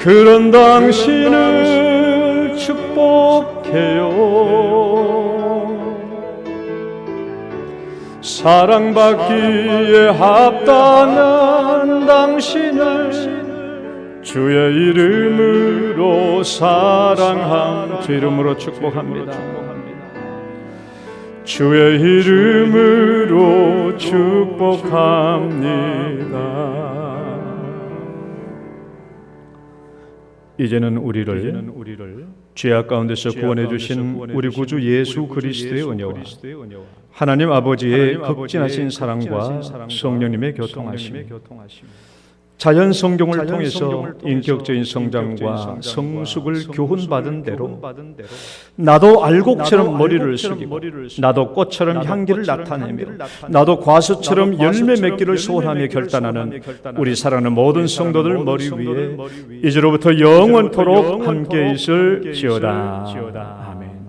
그런 당신을 축복해요. 사랑받기에 합당한 당신을 주의 이름으로 사랑함, 주 이름으로 축복합니다. 주의 이름으로 축복합니다. 이제는 우리를 죄악 가운데서 구원해 주신 우리 구주 예수 그리스도의 은혜와 하나님 아버지의 극진하신 사랑과 성령님의 교통하심, 자연 성경을 통해서 인격적인 성장과 성숙을 교훈받은 대로 나도 알곡처럼 머리를 숙이고 나도 꽃처럼 향기를 나타내며 나도 과수처럼 열매 맺기를 소원하며 결단하는 우리 사랑하는 모든 성도들 머리 위에 이제로부터 영원토록 함께 있을지어다. 아멘.